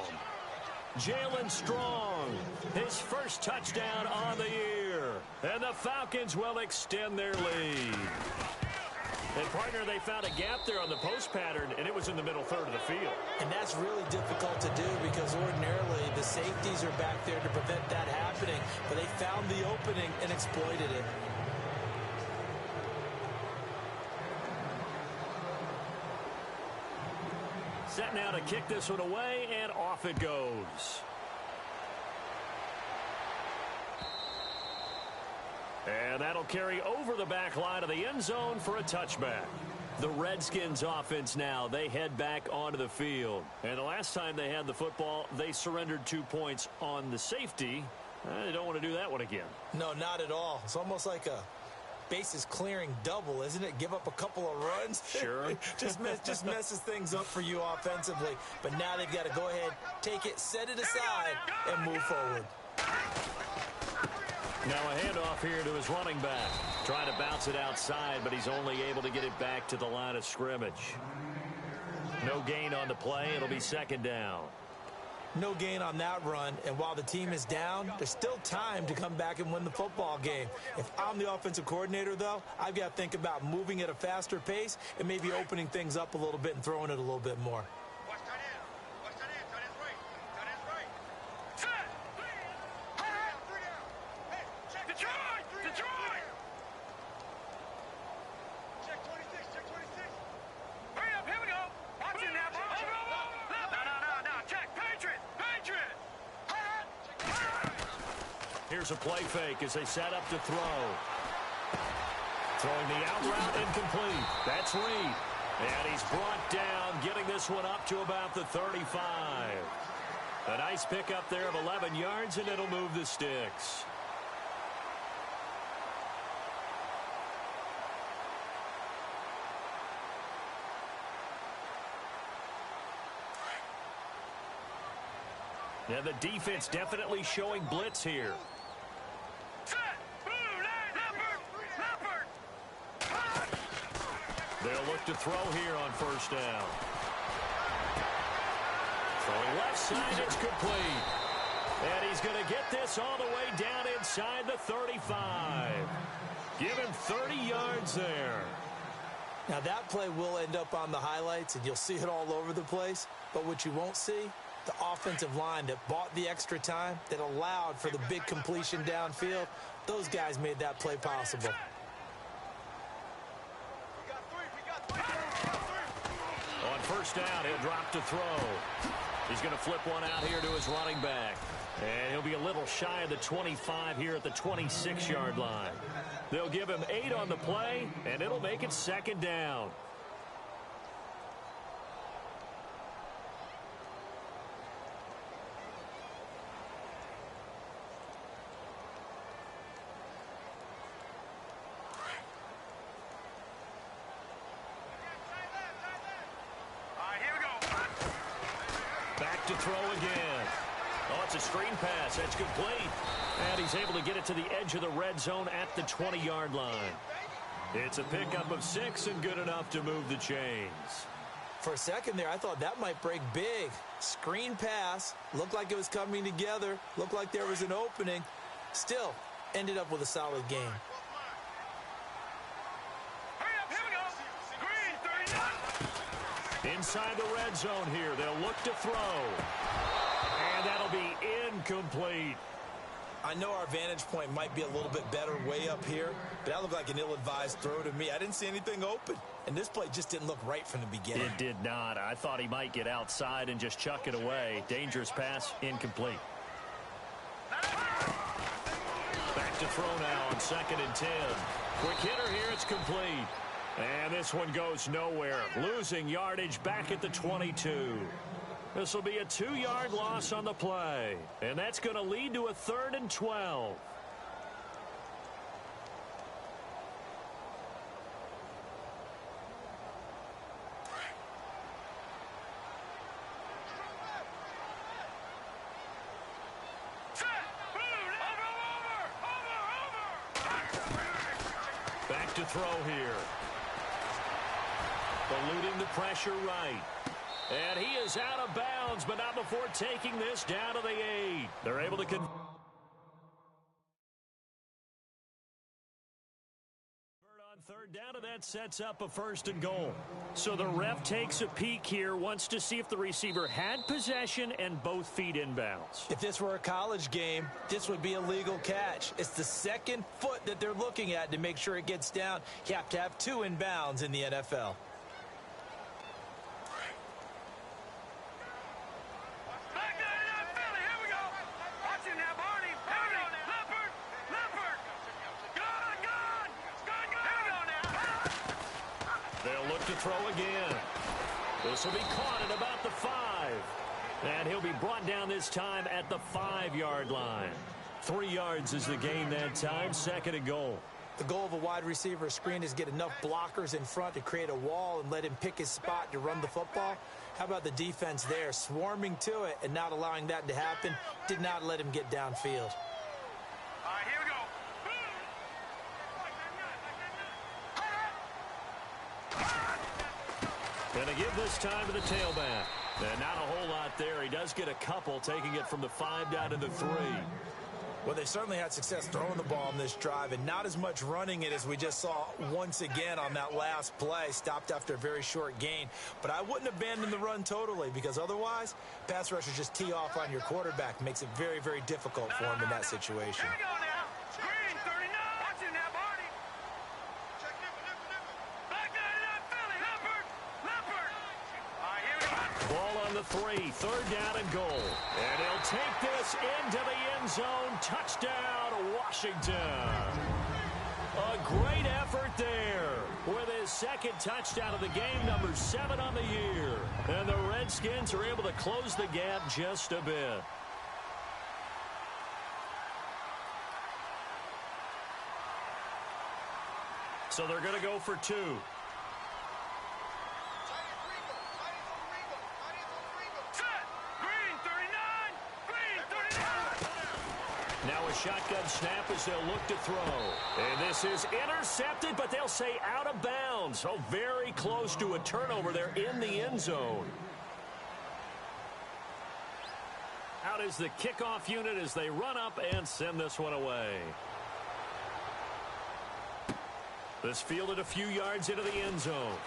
Speaker 2: Jalen Strong, his 1st touchdown on the year. And the Falcons will extend their lead. And, partner, they found a gap there on the post pattern, and it was in the middle 3rd of the field.
Speaker 3: And that's really difficult to do because ordinarily the safeties are back there to prevent that happening. But they found the opening and exploited it.
Speaker 2: Set now to kick this one away, and off it goes. And that'll carry over the back line of the end zone for a touchback. The Redskins offense now, they head back onto the field. And the last time they had the football, they surrendered 2 points on the safety. They don't want to do that one again.
Speaker 3: No, not at all. It's almost like a bases clearing double, isn't it? Give up a couple of runs.
Speaker 2: Sure.
Speaker 3: just messes things up for you offensively. But now they've got to go ahead, take it, set it aside, and move forward.
Speaker 2: Now a handoff here to his running back. Trying to bounce it outside, but he's only able to get it back to the line of scrimmage. No gain on the play. It'll be second down.
Speaker 3: No gain on that run, and while the team is down, there's still time to come back and win the football game. If I'm the offensive coordinator, though, I've got to think about moving at a faster pace and maybe opening things up a little bit and throwing it a little bit more.
Speaker 4: Watch tight end. Watch tight end. Tight end's right. Tight end's right. Set. Three down. Hey, check. Detroit. Detroit. Check 26. Check 26. Hurry up. Here we go. Watch it now, bro. No. Check. Patriot. Patriot.
Speaker 2: Here's a play fake as they set up to throw. Throwing the out route incomplete. That's Reed. And he's brought down, getting this one up to about the 35. A nice pickup there of 11 yards, and it'll move the sticks. Yeah, the defense definitely showing blitz here.
Speaker 4: Set. Leopard.
Speaker 2: They'll look to throw here on first down. Throwing left side, it's complete. And he's going to get this all the way down inside the 35. Give him 30 yards there.
Speaker 3: Now, that play will end up on the highlights, and you'll see it all over the place. But what you won't see, the offensive line that bought the extra time, that allowed for the big completion downfield, those guys made that play possible.
Speaker 2: On first down, he'll drop to throw. He's going to flip one out here to his running back. And he'll be a little shy of the 25 here at the 26-yard line. They'll give him 8 on the play, and it'll make it second down. To throw again. Oh, it's a screen pass. That's complete. And he's able to get it to the edge of the red zone at the 20-yard line. It's a pickup of 6 and good enough to move the chains.
Speaker 3: For a second there, I thought that might break big. Screen pass. Looked like it was coming together. Looked like there was an opening. Still, ended up with a solid game.
Speaker 2: Inside the red zone here. They'll look to throw. And that'll be incomplete.
Speaker 3: I know our vantage point might be a little bit better way up here, but that looked like an ill-advised throw to me. I didn't see anything open, and this play just didn't look right from the beginning.
Speaker 2: It did not. I thought he might get outside and just chuck it away. Dangerous pass, incomplete. Back to throw now on 2nd and 10. Quick hitter here, it's complete. And this one goes nowhere. Losing yardage back at the 22. This will be a 2-yard loss on the play. And that's going to lead to a 3rd and 12. Back to throw here. Eluding the pressure right. And he is out of bounds, but not before taking this down to the 8. They're able to convert on 3rd down, and that sets up a 1st and goal. So the ref takes a peek here, wants to see if the receiver had possession and both feet inbounds.
Speaker 3: If this were a college game, this would be a legal catch. It's the 2nd foot that they're looking at to make sure it gets down. You have to have 2 inbounds in the NFL.
Speaker 2: to throw again. This will be caught at about the 5. And he'll be brought down this time at the 5-yard line. 3 yards is the gain that time, 2nd and goal.
Speaker 3: The goal of a wide receiver screen is get enough blockers in front to create a wall and let him pick his spot to run the football. How about the defense there, swarming to it and not allowing that to happen? Did not let him get downfield.
Speaker 4: All right, here we go.
Speaker 2: Going to give this time to the tailback. And not a whole lot there. He does get a couple, taking it from the 5 down to the 3.
Speaker 3: Well, they certainly had success throwing the ball in this drive and not as much running it as we just saw once again on that last play. Stopped after a very short gain. But I wouldn't abandon the run totally because otherwise, pass rushers just tee off on your quarterback. Makes it very, very difficult for him in that situation.
Speaker 4: Here we go now. Green, 39. Watch it now, Barney. Check nipple. Back that it up, Philly. Leopard. All right, here we go.
Speaker 2: Ball on the 3, 3rd down and goal. And he'll take this into the end zone. Touchdown, Washington. A great effort there with his 2nd touchdown of the game, number 7 on the year. And the Redskins are able to close the gap just a bit. So they're going to go for 2. Now a shotgun snap as they'll look to throw. And this is intercepted, but they'll say out of bounds. So very close to a turnover there in the end zone. Out is the kickoff unit as they run up and send this one away. This fielded a few yards into the end zone.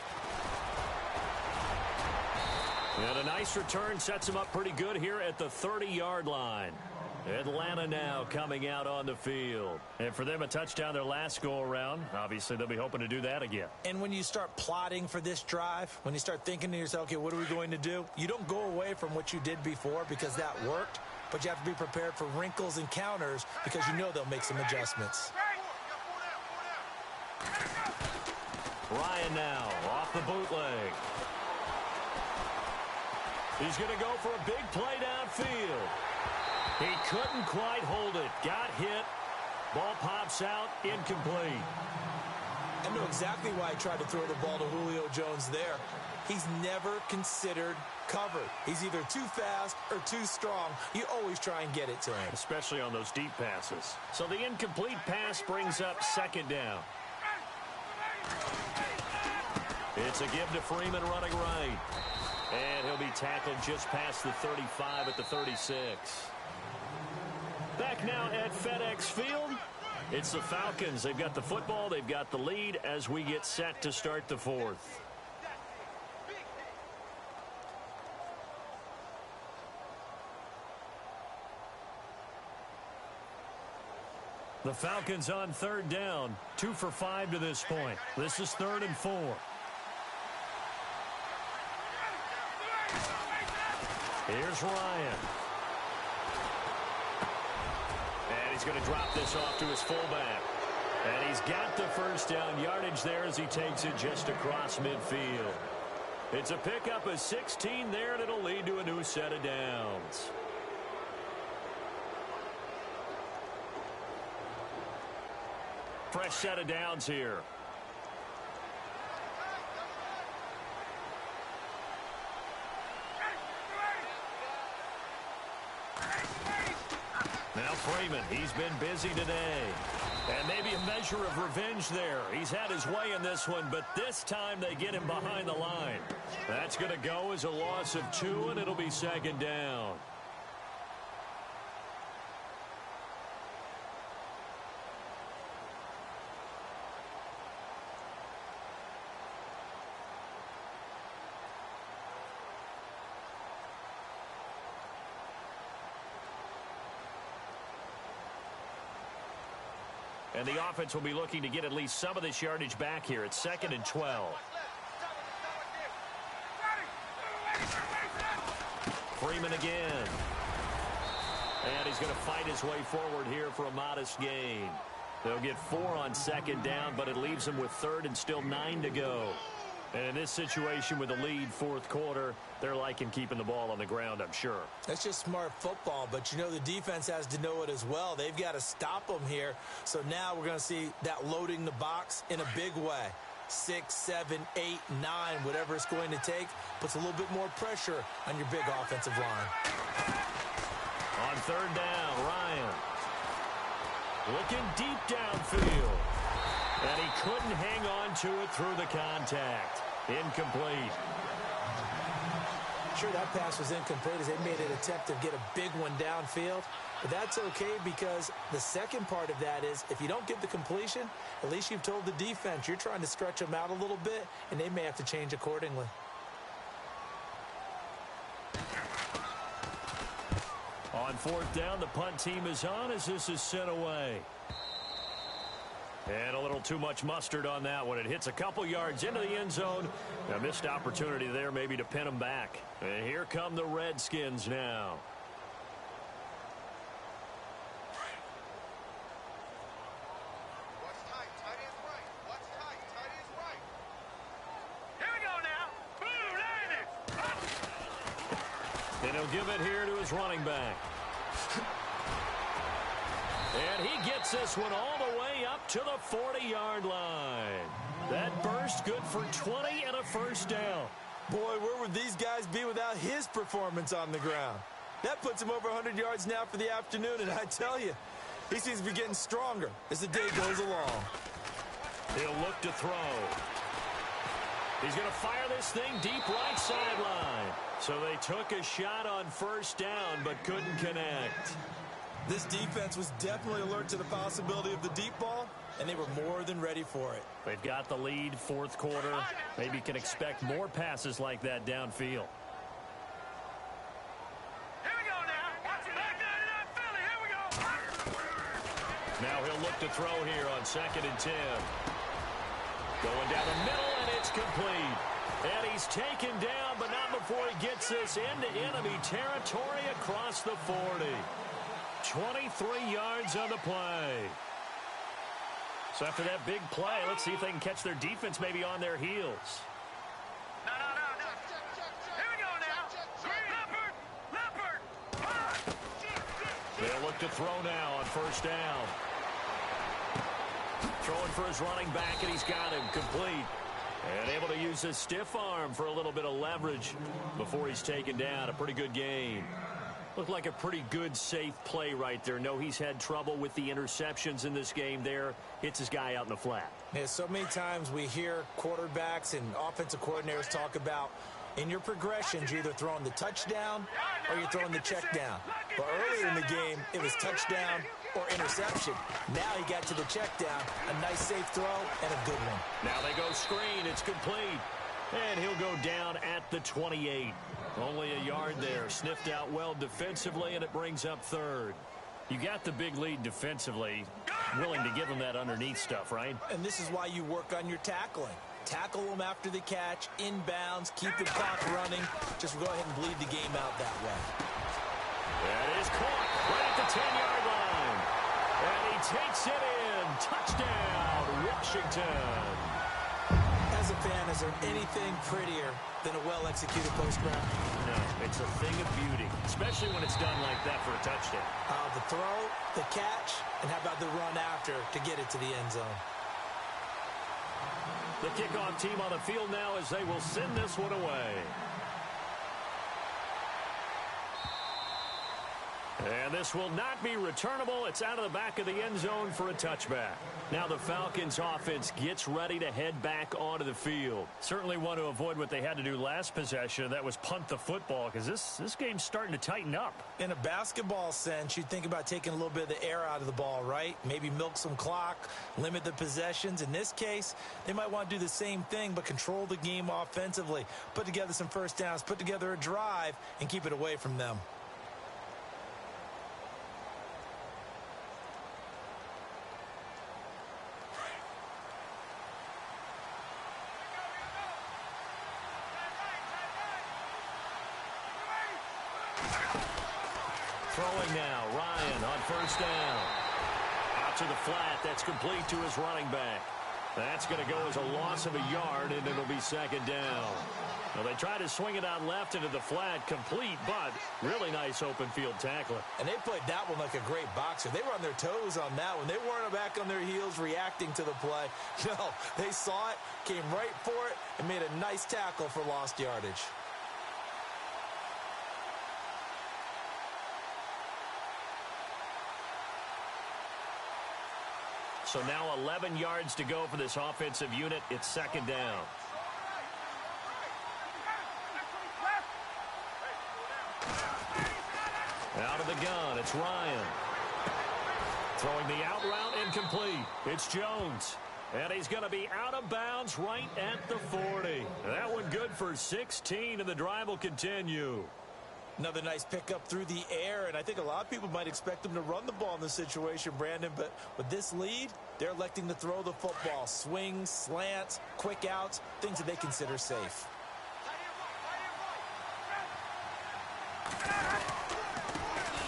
Speaker 2: And a nice return sets him up pretty good here at the 30-yard line. Atlanta now coming out on the field. And for them, a touchdown their last go-around. Obviously, they'll be hoping to do that again.
Speaker 3: And when you start plotting for this drive, when you start thinking to yourself, okay, what are we going to do? You don't go away from what you did before because that worked, but you have to be prepared for wrinkles and counters because you know they'll make some adjustments.
Speaker 2: Ryan now off the bootleg. He's going to go for a big play downfield. He couldn't quite hold it. Got hit. Ball pops out. Incomplete.
Speaker 3: I know exactly why he tried to throw the ball to Julio Jones there. He's never considered covered. He's either too fast or too strong. You always try and get it to him.
Speaker 2: Especially on those deep passes. So the incomplete pass brings up 2nd down. It's a give to Freeman running right. And he'll be tackled just past the 35 at the 36. Back now at FedEx Field, it's the Falcons. They've got the football, they've got the lead as we get set to start the 4th. The Falcons on 3rd down, 2 for 5 to this point. This is 3rd and 4. Here's Ryan. And he's going to drop this off to his fullback. And he's got the 1st down yardage there as he takes it just across midfield. It's a pickup of 16 there, and it'll lead to a new set of downs. Fresh set of downs here. Now Freeman, he's been busy today. And maybe a measure of revenge there. He's had his way in this one, but this time they get him behind the line. That's going to go as a loss of 2, and it'll be 2nd down. And the offense will be looking to get at least some of this yardage back here. It's 2nd and 12. Freeman again. And he's going to fight his way forward here for a modest gain. They'll get 4 on 2nd down, but it leaves them with 3rd and still 9 to go. And in this situation with the lead fourth quarter, they're liking keeping the ball on the ground, I'm sure.
Speaker 3: That's just smart football, but you know the defense has to know it as well. They've got to stop them here. So now we're going to see that loading the box in a big way. 6, 7, 8, 9, whatever it's going to take, puts a little bit more pressure on your big offensive line.
Speaker 2: On third down, Ryan. Looking deep downfield. And he couldn't hang on to it through the contact. Incomplete.
Speaker 3: Sure, that pass was incomplete as they made an attempt to get a big one downfield. But that's okay because the second part of that is if you don't get the completion, at least you've told the defense you're trying to stretch them out a little bit, and they may have to change accordingly.
Speaker 2: On fourth down, the punt team is on as this is sent away. And a little too much mustard on that one. It hits a couple yards into the end zone. A missed opportunity there maybe to pin them back. And here come the Redskins now.
Speaker 4: What's tight? Tight is right. What's tight? Tight is right. Here we go now. Boom, landed.
Speaker 2: And he'll give it here to his running back. And he gets this one all the way up to the 40-yard line. That burst good for 20 and a first down.
Speaker 3: Boy, where would these guys be without his performance on the ground? That puts him over 100 yards now for the afternoon, and I tell you, he seems to be getting stronger as the day goes along.
Speaker 2: He'll look to throw. He's going to fire this thing deep right sideline. So they took a shot on first down but couldn't connect.
Speaker 3: This defense was definitely alert to the possibility of the deep ball, and they were more than ready for it.
Speaker 2: They've got the lead fourth quarter. Maybe can expect more passes like that downfield.
Speaker 4: Here we go now. Watch it. Back down in that Philly. Here we go.
Speaker 2: Now he'll look to throw here on 2nd and 10. Going down the middle, and it's complete. And he's taken down, but not before he gets this into enemy territory across the 40. 23 yards on the play. So after that big play, let's see if they can catch their defense maybe on their heels.
Speaker 4: No. Here we go now. Leopard.
Speaker 2: They'll look to throw now on first down. Throwing for his running back, and he's got him complete. And able to use his stiff arm for a little bit of leverage before he's taken down. A pretty good game. Looked like a pretty good, safe play right there. No, he's had trouble with the interceptions in this game there. Hits his guy out in the flat.
Speaker 3: Yeah, so many times we hear quarterbacks and offensive coordinators talk about in your progressions, you're either throwing the touchdown or you're throwing the check down. But earlier in the game, it was touchdown or interception. Now he got to the check down. A nice, safe throw and a good one.
Speaker 2: Now they go screen. It's complete. And he'll go down at the 28. Only a yard there. Sniffed out well defensively, and it brings up third. You got the big lead defensively. Willing to give him that underneath stuff, right?
Speaker 3: And this is why you work on your tackling. Tackle them after the catch, inbounds, keep the clock running. Just go ahead and bleed the game out that way.
Speaker 2: That is caught right at the 10-yard line. And he takes it in. Touchdown, Washington.
Speaker 3: As a fan, is there anything prettier than a well-executed post-route?
Speaker 2: No, it's a thing of beauty, especially when it's done like that for a touchdown.
Speaker 3: The throw, the catch, and how about the run after to get it to the end zone?
Speaker 2: The kickoff team on the field now as they will send this one away. And this will not be returnable. It's out of the back of the end zone for a touchback. Now the Falcons offense gets ready to head back onto the field. Certainly want to avoid what they had to do last possession. That was punt the football because this game's starting to tighten up.
Speaker 3: In a basketball sense, you'd think about taking a little bit of the air out of the ball, right? Maybe milk some clock, limit the possessions. In this case, they might want to do the same thing but control the game offensively. Put together some first downs, put together a drive, and keep it away from them.
Speaker 2: Throwing now, Ryan on first down. Out to the flat, that's complete to his running back. That's going to go as a loss of a yard, and it'll be second down. Well, they tried to swing it out left into the flat, complete, but really nice open field tackling.
Speaker 3: And they played that one like a great boxer. They were on their toes on that one. They weren't back on their heels reacting to the play. No, they saw it, came right for it, and made a nice tackle for lost yardage.
Speaker 2: So now 11 yards to go for this offensive unit. It's second down. Out of the gun, it's Ryan. Throwing the out route incomplete. It's Jones. And he's going to be out of bounds right at the 40. That one good for 16, and the drive will continue.
Speaker 3: Another nice pickup through the air, and I think a lot of people might expect them to run the ball in this situation, Brandon, but with this lead, they're electing to throw the football. Swings, slants, quick outs, things that they consider safe.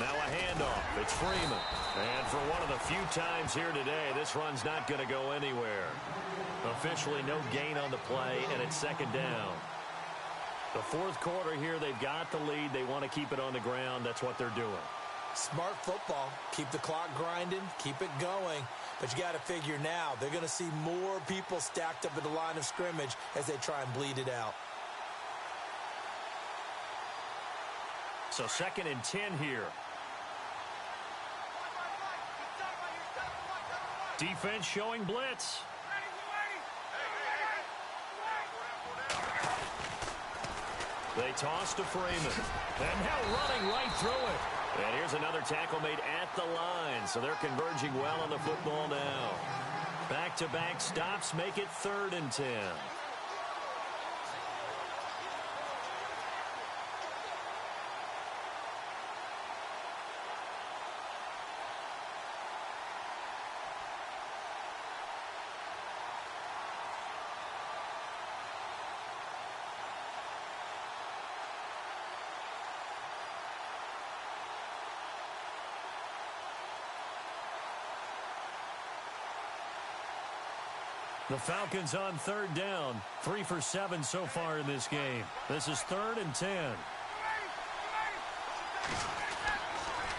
Speaker 2: Now a handoff. It's Freeman. And for one of the few times here today, this run's not going to go anywhere. Officially no gain on the play, and it's second down. The fourth quarter here, they've got the lead. They want to keep it on the ground. That's what they're doing.
Speaker 3: Smart football. Keep the clock grinding. Keep it going. But you got to figure now, they're going to see more people stacked up at the line of scrimmage as they try and bleed it out.
Speaker 2: So second and 10 here. Defense showing blitz. They toss to Freeman. And now running right through it. And here's another tackle made at the line. So they're converging well on the football now. Back-to-back stops make it 3rd and 10. The Falcons on 3rd down. 3 for 7 so far in this game. This is 3rd and 10.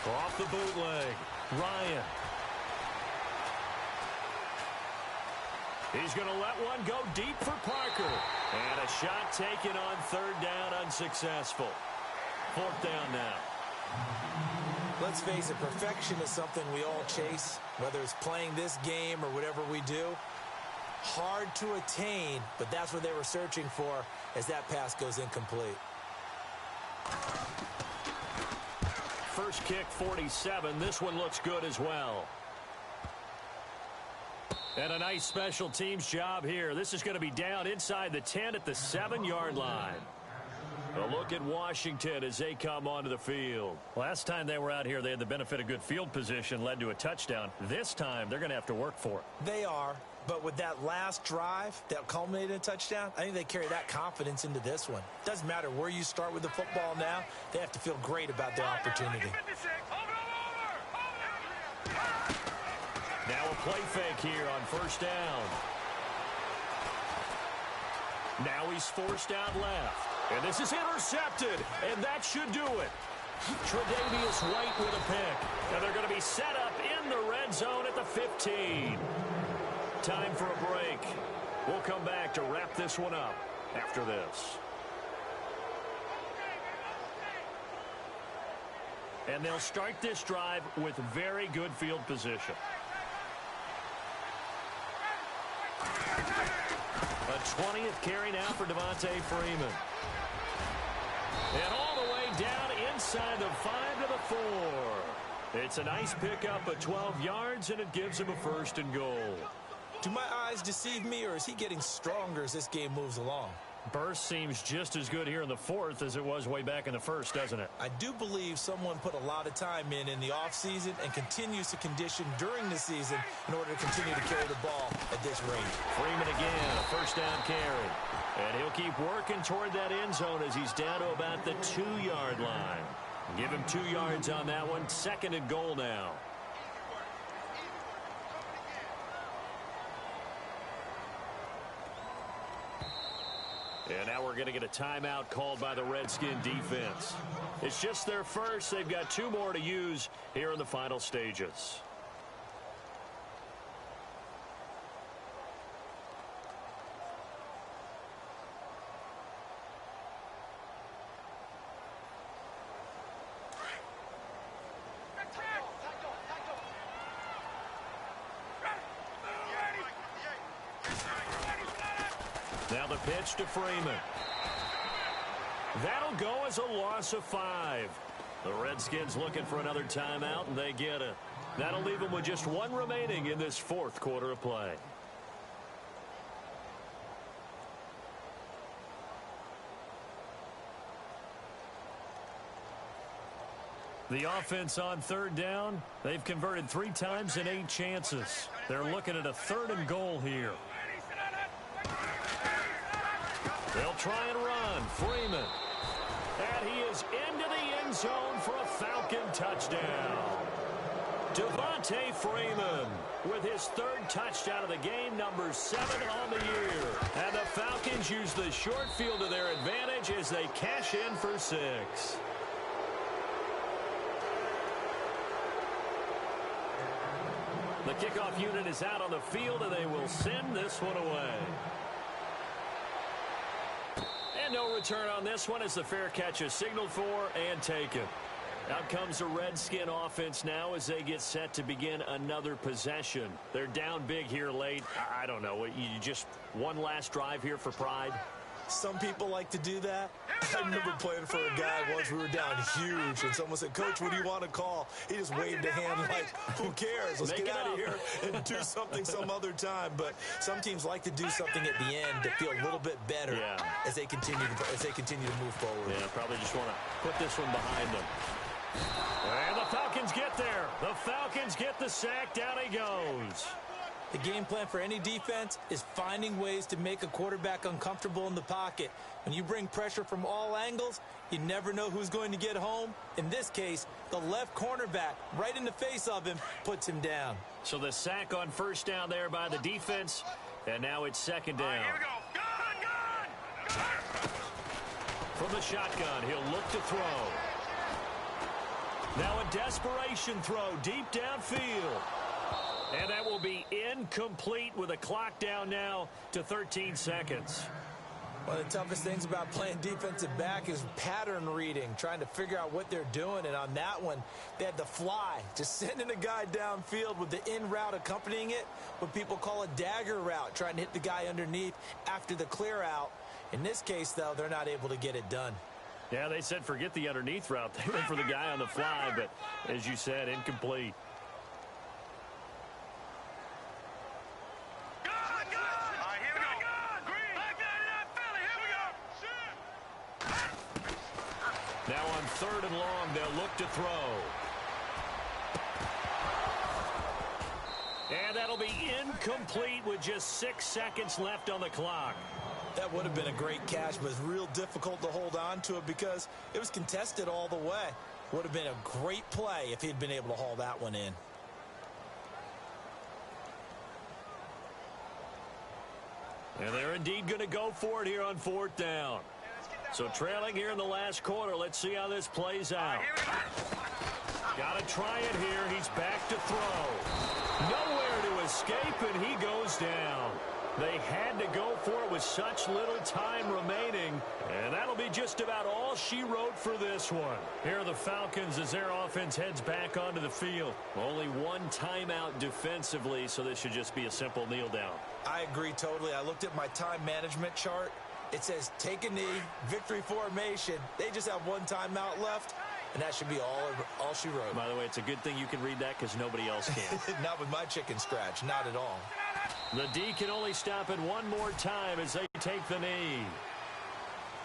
Speaker 2: Off the bootleg. Ryan. He's going to let one go deep for Parker. And a shot taken on 3rd down, unsuccessful. 4th down now.
Speaker 3: Let's face it, perfection is something we all chase, whether it's playing this game or whatever we do. Hard to attain, but that's what they were searching for as that pass goes incomplete.
Speaker 2: First kick, 47. This one looks good as well. And a nice special teams job here. This is going to be down inside the 10 at the 7-yard line. A look at Washington as they come onto the field. Last time they were out here, they had the benefit of good field position, led to a touchdown. This time, they're going to have to work for it.
Speaker 3: They are, but with that last drive that culminated in a touchdown, I think they carry that confidence into this one. Doesn't matter where you start with the football now, they have to feel great about their opportunity.
Speaker 2: Now a play fake here on 1st down. Now he's forced out left. And this is intercepted, and that should do it. Tre'Davious White with a pick. And they're going to be set up in the red zone at the 15. Time for a break. We'll come back to wrap this one up after this. And they'll start this drive with very good field position. A 20th carry now for Devontae Freeman. And all the way down inside the 5 to the 4. It's a nice pickup of 12 yards, and it gives him a 1st and goal.
Speaker 3: Do my eyes deceive me, or is he getting stronger as this game moves along?
Speaker 2: Burst seems just as good here in the 4th as it was way back in the 1st, doesn't it?
Speaker 3: I do believe someone put a lot of time in the offseason and continues to condition during the season in order to continue to carry the ball at this rate.
Speaker 2: Freeman again, a 1st down carry. And he'll keep working toward that end zone as he's down to about the 2-yard line. Give him 2 yards on that one. 2nd and goal now. And now we're going to get a timeout called by the Redskin defense. It's just their first. They've got 2 more to use here in the final stages. Now the pitch to Freeman. That'll go as a loss of 5. The Redskins looking for another timeout, and they get it. That'll leave them with just 1 remaining in this 4th quarter of play. The offense on 3rd down, they've converted 3 times in 8 chances. They're looking at a 3rd and goal here. They'll try and run. Freeman. And he is into the end zone for a Falcon touchdown. Devontae Freeman with his 3rd touchdown of the game, number 7 on the year. And the Falcons use the short field to their advantage as they cash in for 6. The kickoff unit is out on the field, and they will send this one away. And no return on this one as the fair catch is signaled for and taken. Out comes the Redskin offense now as they get set to begin another possession. They're down big here late. I don't know. You just one last drive here for pride?
Speaker 3: Some people like to do that. I remember playing for a guy once. We were down huge, and someone said, "Coach, what do you want to call?" He just waved a hand like, who cares? Let's get out of here and do something some other time. But some teams like to do something at the end to feel a little bit better as they continue to move forward.
Speaker 2: Yeah, probably just want to put this one behind them. And the Falcons get there. The Falcons get the sack. Down he goes.
Speaker 3: The game plan for any defense is finding ways to make a quarterback uncomfortable in the pocket. When you bring pressure from all angles, you never know who's going to get home. In this case, the left cornerback, right in the face of him, puts him down.
Speaker 2: So the sack on 1st down there by the defense, and now it's 2nd down.
Speaker 4: Here we go. Gun!
Speaker 2: From the shotgun, he'll look to throw. Now a desperation throw deep downfield. And that will be incomplete with a clock down now to 13 seconds.
Speaker 3: One of the toughest things about playing defensive back is pattern reading, trying to figure out what they're doing. And on that one, they had the fly, just sending a guy downfield with the in route accompanying it, what people call a dagger route, trying to hit the guy underneath after the clear out. In this case, though, they're not able to get it done.
Speaker 2: Yeah, they said forget the underneath route. They went for the guy on the fly, but as you said, incomplete. Now on 3rd and long, they'll look to throw. And that'll be incomplete with just 6 seconds left on the clock.
Speaker 3: That would have been a great catch, but it's real difficult to hold on to it because it was contested all the way. Would have been a great play if he'd been able to haul that one in.
Speaker 2: And they're indeed going to go for it here on 4th down. So trailing here in the last quarter. Let's see how this plays out. Got to try it here. He's back to throw. Nowhere to escape, and he goes down. They had to go for it with such little time remaining, and that'll be just about all she wrote for this one. Here are the Falcons as their offense heads back onto the field. Only 1 timeout defensively, so this should just be a simple kneel down.
Speaker 3: I agree totally. I looked at my time management chart. It says take a knee, victory formation. They just have 1 timeout left, and that should be all she wrote.
Speaker 2: By the way, it's a good thing you can read that because nobody else can.
Speaker 3: Not with my chicken scratch, not at all.
Speaker 2: The D can only stop it 1 more time as they take the knee.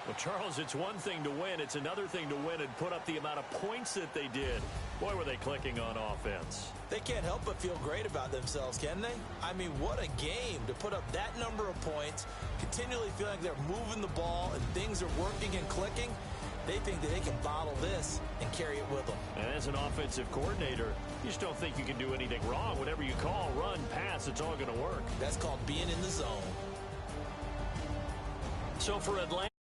Speaker 2: Well, Charles, it's one thing to win. It's another thing to win and put up the amount of points that they did. Boy, were they clicking on offense.
Speaker 3: They can't help but feel great about themselves, can they? I mean, what a game to put up that number of points, continually feeling like they're moving the ball and things are working and clicking. They think that they can bottle this and carry it with them.
Speaker 2: And as an offensive coordinator, you just don't think you can do anything wrong. Whatever you call, run, pass, it's all going to work.
Speaker 3: That's called being in the zone.
Speaker 2: So for Atlanta.